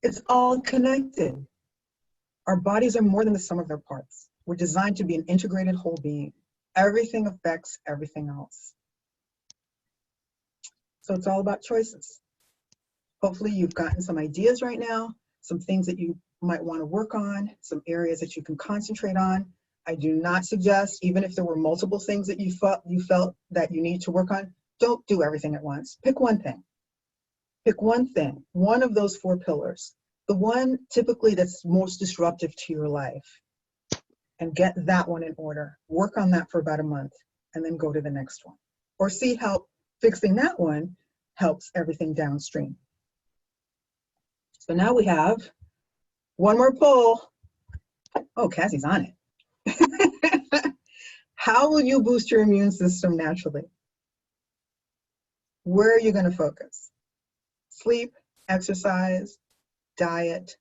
It's all connected. Our bodies are more than the sum of their parts. We're designed to be an integrated whole being. Everything affects everything else. So it's all about choices. Hopefully you've gotten some ideas right now, some things that you might want to work on, some areas that you can concentrate on. I do not suggest, even if there were multiple things that you felt that you need to work on, don't do everything at once. Pick one thing. Pick one thing, one of those 4 pillars, the one typically that's most disruptive to your life, and get that one in order. Work on that for about a month and then go to the next one. Or see how fixing that one helps everything downstream. So now we have one more poll. Oh, Cassie's on it. How will you boost your immune system naturally? Where are you going to focus? Sleep, exercise, diet,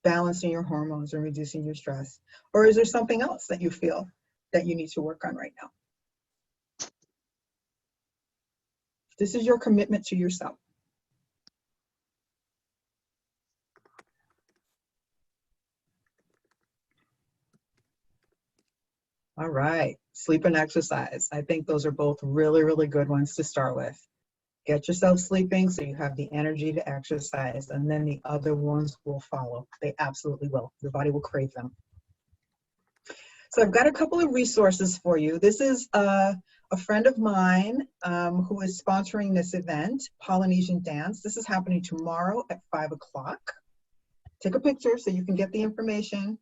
balancing your hormones and reducing your stress? Or is there something else that you feel that you need to work on right now? This is your commitment to yourself. All right, sleep and exercise. I think those are both really, really good ones to start with. Get yourself sleeping so you have the energy to exercise, and then the other ones will follow. They absolutely will. Your body will crave them. So I've got a couple of resources for you. This is a friend of mine who is sponsoring this event, Polynesian Dance. This is happening tomorrow at 5 o'clock. Take a picture so you can get the information.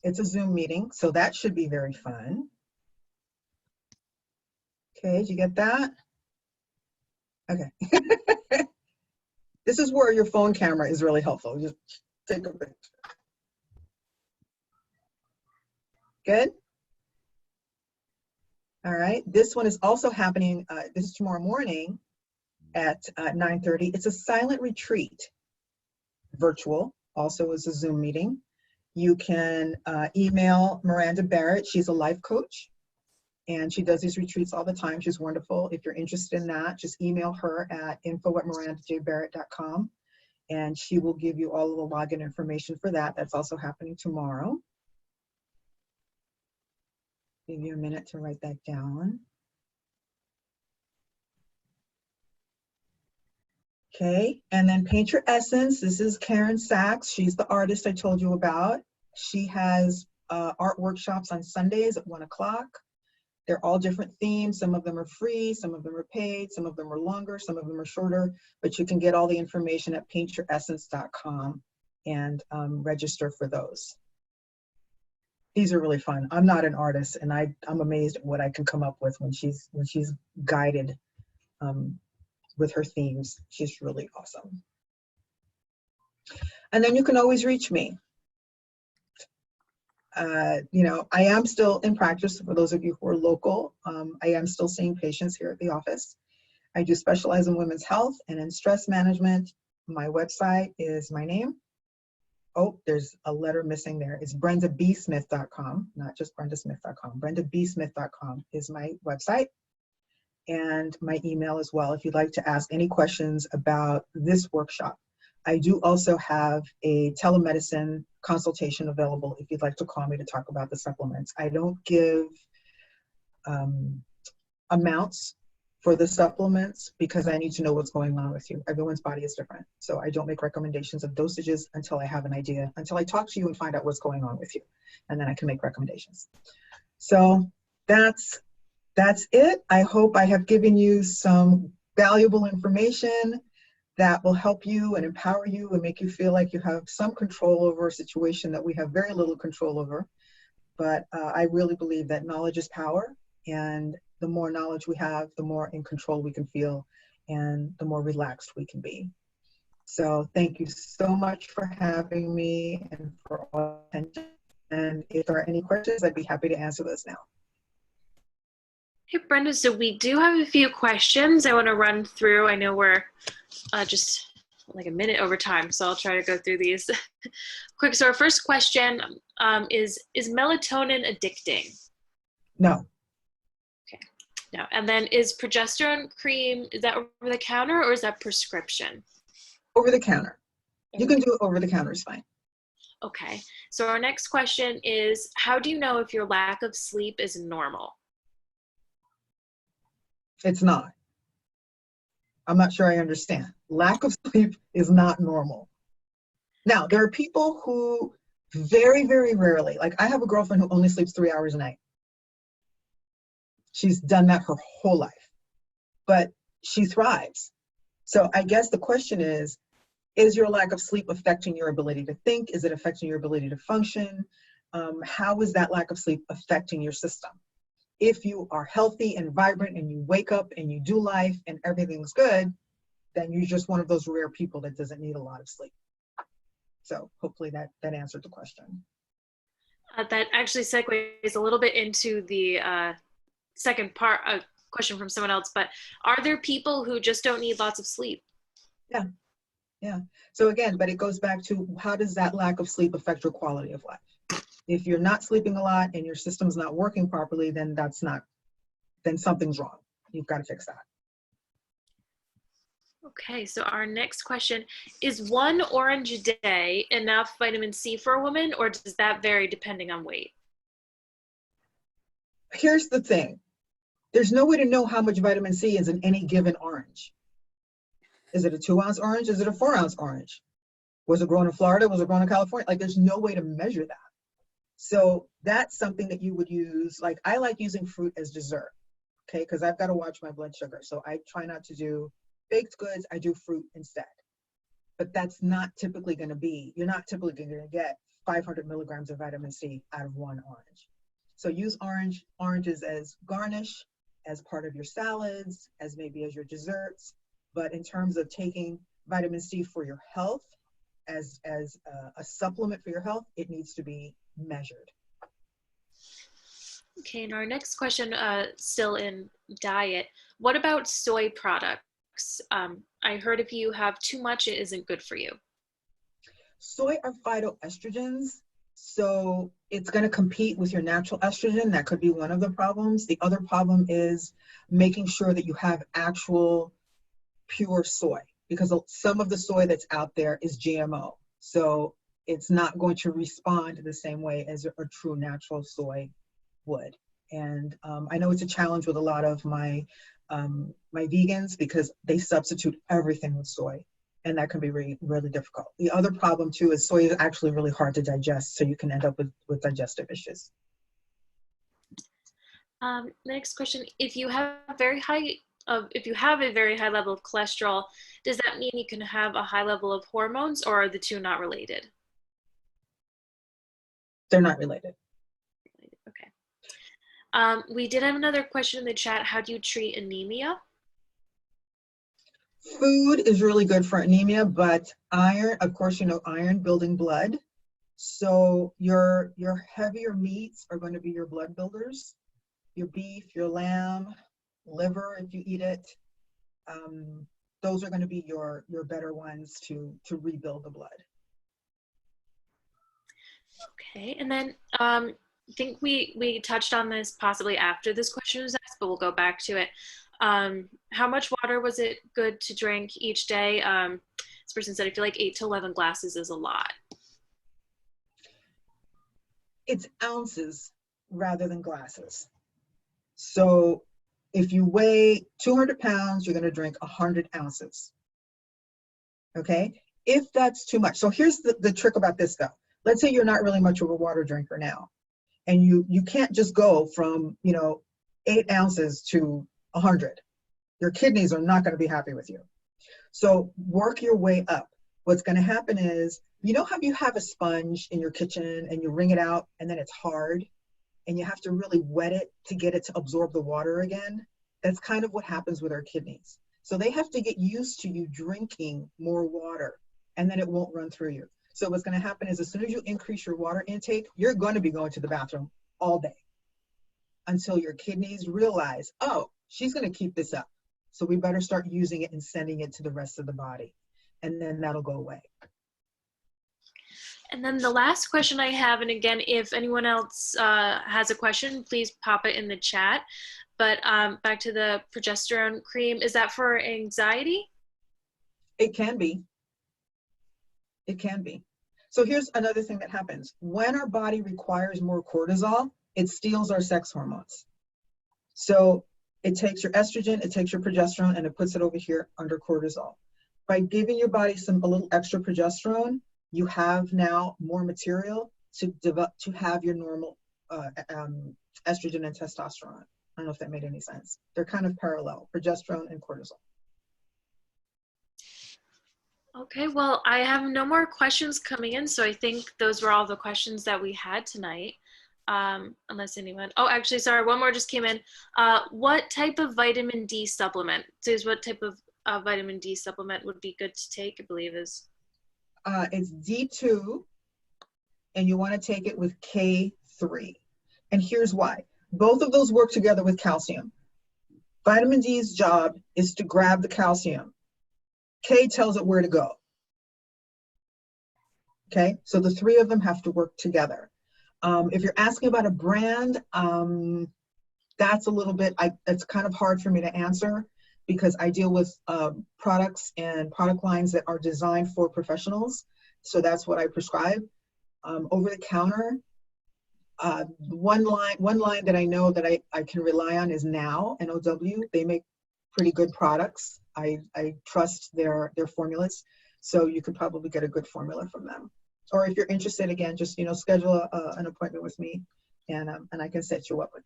It's a Zoom meeting, so that should be very fun. Okay, did you get that? Okay. This is where your phone camera is really helpful. Just take a picture. Good? All right, this one is also happening, this is tomorrow morning at 9:30. It's a silent retreat, virtual, also is a Zoom meeting. You can email Miranda Barrett. She's a life coach, and she does these retreats all the time. She's wonderful. If you're interested in that, just email her at info@mirandajbarrett.com, and she will give you all of the login information for that. That's also happening tomorrow. Give you a minute to write that down. Okay, and then Paint Your Essence. This is Karen Sachs. She's the artist I told you about. She has art workshops on Sundays at 1 o'clock. They're all different themes. Some of them are free, some of them are paid, some of them are longer, some of them are shorter, but you can get all the information at paintyouressence.com and register for those. These are really fun. I'm not an artist, and I'm amazed at what I can come up with when she's guided with her themes. She's really awesome. And then you can always reach me. You know, I am still in practice. For those of you who are local, I am still seeing patients here at the office. I do specialize in women's health and in stress management. My website is my name. Oh, there's a letter missing there. It's brendabsmith.com, not just brendasmith.com. brendabsmith.com is my website, and my email as well if you'd like to ask any questions about this workshop. I do also have a telemedicine consultation available if you'd like to call me to talk about the supplements. I don't give amounts for the supplements because I need to know what's going on with you. Everyone's body is different. So I don't make recommendations of dosages until I have an idea, until I talk to you and find out what's going on with you. And then I can make recommendations. So that's it. I hope I have given you some valuable information that will help you and empower you and make you feel like you have some control over a situation that we have very little control over. But I really believe that knowledge is power, and the more knowledge we have, the more in control we can feel and the more relaxed we can be. So thank you so much for having me and for all attention. And if there are any questions, I'd be happy to answer those now. Hey, Brenda, so we do have a few questions I want to run through. I know we're just like a minute over time, so I'll try to go through these quick. So our first question is melatonin addicting? No. Okay, no. And then is progesterone cream, is that over the counter or is that prescription? Over the counter. You can do it over the counter, is fine. Okay, so our next question is, how do you know if your lack of sleep is normal? It's not. I'm not sure I understand. Lack of sleep is not normal. Now, there are people who Very, very rarely. Like I have a girlfriend who only sleeps 3 hours a night. She's done that her whole life, but she thrives. So I guess the question is your lack of sleep affecting your ability to think? Is it affecting your ability to function? How is that lack of sleep affecting your system? If you are healthy and vibrant and you wake up and you do life and everything's good, then you're just one of those rare people that doesn't need a lot of sleep. So hopefully that answered the question. That actually segues a little bit into the second part, a question from someone else, but are there people who just don't need lots of sleep? Yeah. Yeah. So again, but it goes back to how does that lack of sleep affect your quality of life? If you're not sleeping a lot and your system's not working properly, then then something's wrong. You've got to fix that. Okay, so our next question, is one orange a day enough vitamin C for a woman, or does that vary depending on weight? Here's the thing. There's no way to know how much vitamin C is in any given orange. Is it a 2-ounce orange? Is it a 4-ounce orange? Was it grown in Florida? Was it grown in California? Like there's no way to measure that. So that's something that you would use. Like I like using fruit as dessert, okay? Because I've got to watch my blood sugar. So I try not to do baked goods. I do fruit instead. But that's not typically going to be, you're not typically going to get 500 milligrams of vitamin C out of one orange. So use oranges as garnish, as part of your salads, as maybe as your desserts. But in terms of taking vitamin C for your health, as a supplement for your health, it needs to be measured. Okay, and our next question, still in diet, what about soy products? I heard if you have too much, it isn't good for you. Soy are phytoestrogens, so it's going to compete with your natural estrogen. That could be one of the problems. The other problem is making sure that you have actual pure soy, because some of the soy that's out there is GMO. So it's not going to respond the same way as a true natural soy would. And I know it's a challenge with a lot of my vegans because they substitute everything with soy, and that can be really, really difficult. The other problem too is soy is actually really hard to digest, so you can end up with digestive issues. Next question, if you have a very high level of cholesterol, does that mean you can have a high level of hormones, or are the two not related? They're not related. Okay. We did have another question in the chat. How do you treat anemia? Food is really good for anemia, but iron, of course, iron building blood. So your heavier meats are going to be your blood builders. Your beef, your lamb, liver, if you eat it, those are going to be your better ones to rebuild the blood. Okay, and then I think we touched on this possibly after this question was asked, but we'll go back to it. How much water was it good to drink each day? This person said, I feel like 8 to 11 glasses is a lot. It's ounces rather than glasses. So if you weigh 200 pounds, you're going to drink 100 ounces. Okay? If that's too much. So here's the trick about this though. Let's say you're not really much of a water drinker now, and you can't just go from 8 ounces to 100. Your kidneys are not going to be happy with you. So work your way up. What's going to happen is, how you have a sponge in your kitchen and you wring it out and then it's hard and you have to really wet it to get it to absorb the water again? That's kind of what happens with our kidneys. So they have to get used to you drinking more water, and then it won't run through you. So what's going to happen is as soon as you increase your water intake, you're going to be going to the bathroom all day until your kidneys realize, oh, she's going to keep this up. So we better start using it and sending it to the rest of the body. And then that'll go away. And then the last question I have, and again, if anyone else has a question, please pop it in the chat. But back to the progesterone cream, is that for anxiety? It can be. It can be. So here's another thing that happens. When our body requires more cortisol, it steals our sex hormones. So it takes your estrogen, it takes your progesterone, and it puts it over here under cortisol. By giving your body a little extra progesterone, you have now more material to have your normal estrogen and testosterone. I don't know if that made any sense. They're kind of parallel, progesterone and cortisol. Okay, well, I have no more questions coming in, so I think those were all the questions that we had tonight. Unless anyone, oh, actually, sorry, one more just came in. What type of vitamin D supplement? What type of vitamin D supplement would be good to take, I believe is? It's D2, and you want to take it with K3. And here's why. Both of those work together with calcium. Vitamin D's job is to grab the calcium. K tells it where to go. Okay, so the three of them have to work together. If you're asking about a brand, that's a little bit, it's kind of hard for me to answer because I deal with products and product lines that are designed for professionals. So that's what I prescribe. Over the counter, one line that I know that I can rely on is Now, N-O-W. They make pretty good products. I trust their formulas. So you could probably get a good formula from them. Or if you're interested, again, just schedule an appointment with me, and I can set you up with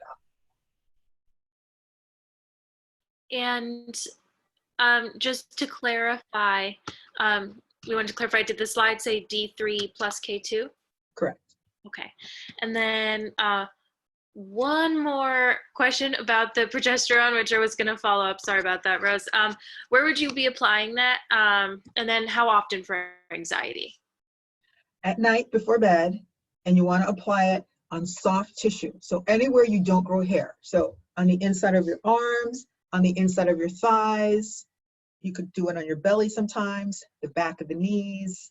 that. And just to clarify, we wanted to clarify, did the slide say D3 plus K2? Correct. Okay. And then one more question about the progesterone, which I was going to follow up. Sorry about that, Rose. Where would you be applying that? And then how often for anxiety? At night before bed, and you want to apply it on soft tissue. So anywhere you don't grow hair. So on the inside of your arms, on the inside of your thighs. You could do it on your belly sometimes, the back of the knees.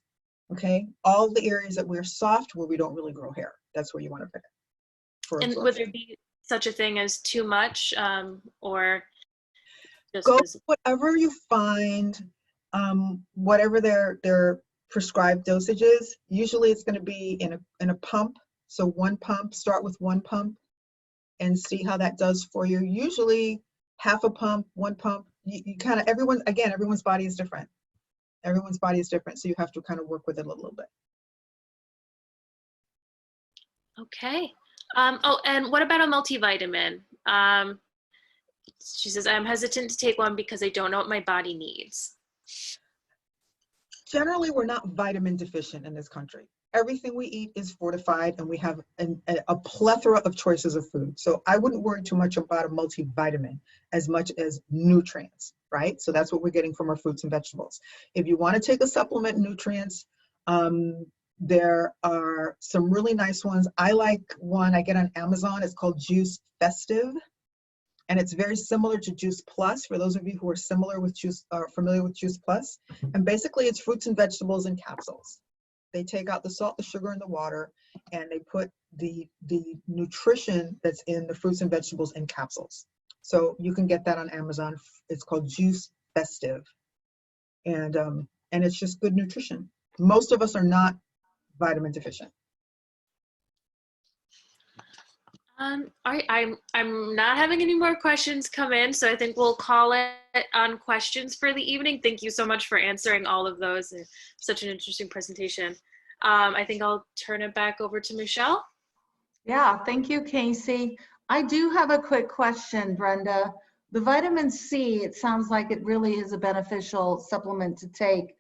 Okay, all the areas that we're soft, where we don't really grow hair. That's where you want to put it. And would there be such a thing as too much, or just go whatever you find, whatever their prescribed dosage is. Usually it's going to be in a pump. So one pump, start with one pump and see how that does for you. Usually half a pump, one pump. You kind of, everyone's body is different. Everyone's body is different, so you have to kind of work with it a little bit. Okay. Oh, and what about a multivitamin? She says, I'm hesitant to take one because I don't know what my body needs. Generally, we're not vitamin deficient in this country. Everything we eat is fortified, and we have a plethora of choices of food. So I wouldn't worry too much about a multivitamin as much as nutrients, right? So that's what we're getting from our fruits and vegetables. If you want to take a supplement nutrients, there are some really nice ones. I like one I get on Amazon. It's called Juice Festive, and it's very similar to Juice Plus, for those of you who are familiar with Juice Plus. And basically it's fruits and vegetables in capsules. They take out the salt, the sugar, and the water, and they put the nutrition that's in the fruits and vegetables in capsules. So you can get that on Amazon. It's called Juice Festive, and it's just good nutrition. Most of us are not vitamin deficient. All right, I'm not having any more questions come in, so I think we'll call it on questions for the evening. Thank you so much for answering all of those. Such an interesting presentation. I think I'll turn it back over to Michelle. Yeah, thank you, Casey. I do have a quick question, Brenda. The vitamin C, it sounds like it really is a beneficial supplement to take.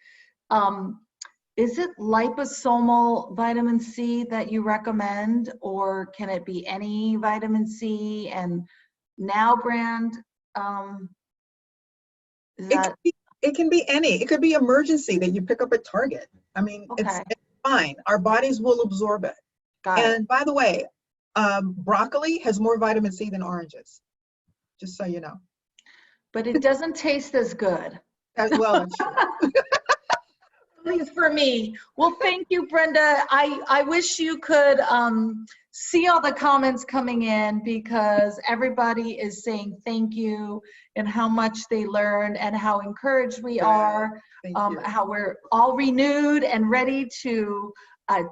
Is it liposomal vitamin C that you recommend, or can it be any vitamin C? And Now brand, it can be any. It could be emergency that you pick up at Target. I mean, okay. It's fine. Our bodies will absorb it. And by the way, broccoli has more vitamin C than oranges, just so you know. But it doesn't taste as good. Well, that's true. For me. Well, thank you, Brenda. I wish you could see all the comments coming in, because everybody is saying thank you and how much they learned and how encouraged we are, how we're all renewed and ready to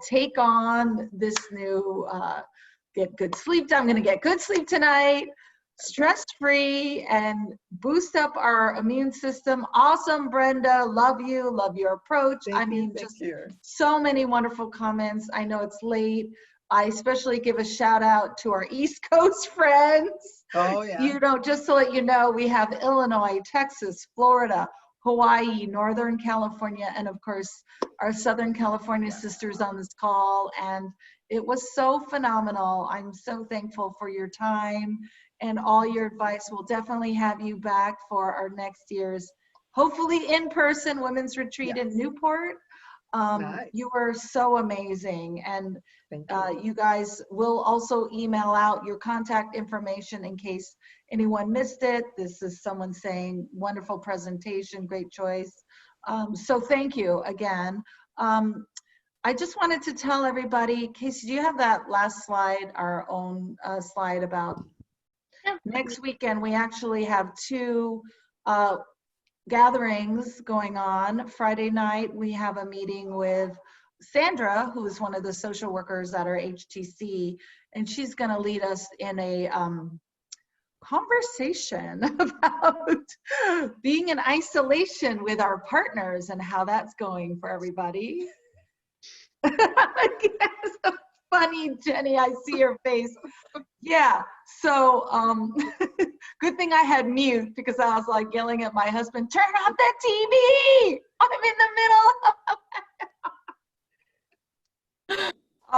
take on this new get good sleep. I'm going to get good sleep tonight. stress-free and boost up our immune system. Awesome, Brenda. Love you. Love your approach. Thank you. So many wonderful comments. I know it's late. I especially give a shout out to our East Coast friends. Oh, yeah. You know, just to let you know, we have Illinois, Texas, Florida, Hawaii, Northern California, and of course, our Southern California sisters on this call. And it was so phenomenal. I'm so thankful for your time and all your advice. We'll definitely have you back for our next year's, hopefully in-person women's retreat in Newport. Nice. You were so amazing. And you guys will also email out your contact information in case anyone missed it. This is someone saying, wonderful presentation, great choice. So thank you again. I just wanted to tell everybody, Casey, do you have that last slide, our own slide about next weekend? We actually have two gatherings going on. Friday night, we have a meeting with Sandra, who is one of the social workers at our HTC, and she's going to lead us in a conversation about being in isolation with our partners and how that's going for everybody. Yes, funny, Jenny, I see your face. Yeah, so good thing I had mute because I was like yelling at my husband, turn off the TV, I'm in the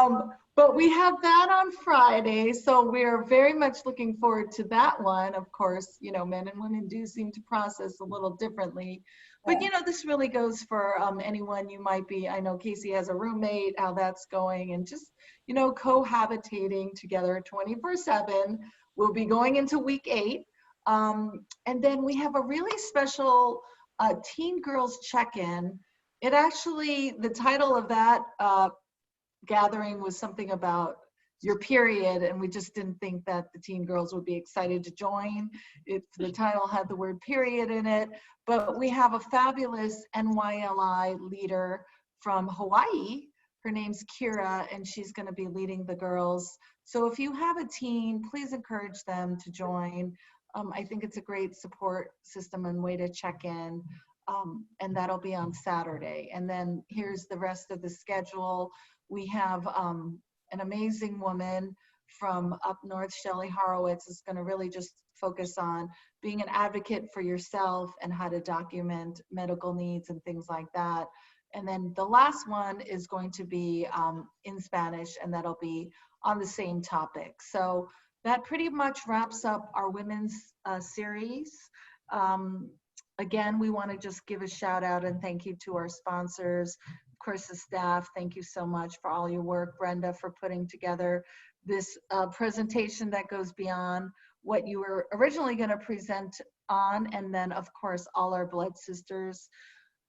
middle. But we have that on Friday, so we're very much looking forward to that one. Of course, you know, men and women do seem to process a little differently. But, you know, this really goes for anyone you might be. I know Casey has a roommate, how that's going, and just, you know, cohabitating together 24/7. We'll be going into week 8. And then we have a really special Teen Girls Check-In. It actually, the title of that gathering was something about your period, and we just didn't think that the teen girls would be excited to join. The title had the word period in it, but we have a fabulous NYLI leader from Hawaii. Her name's Kira, and she's going to be leading the girls. So if you have a teen, please encourage them to join. I think it's a great support system and way to check in. And that'll be on Saturday. And then here's the rest of the schedule. We have an amazing woman from up north, Shelley Horowitz, is going to really just focus on being an advocate for yourself and how to document medical needs and things like that. And then the last one is going to be in Spanish, and that'll be on the same topic. So that pretty much wraps up our women's series. Again, we want to just give a shout out and thank you to our sponsors. Of course, the staff, thank you so much for all your work, Brenda, for putting together this presentation that goes beyond what you were originally going to present on. And then, of course, all our blood sisters.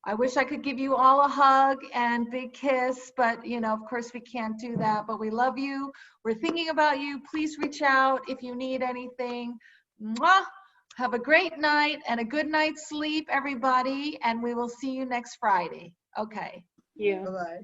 I wish I could give you all a hug and big kiss, but, you know, of course, we can't do that. But we love you. We're thinking about you. Please reach out if you need anything. Mwah! Have a great night and a good night's sleep, everybody. And we will see you next Friday. Okay. Yeah. Bye-bye.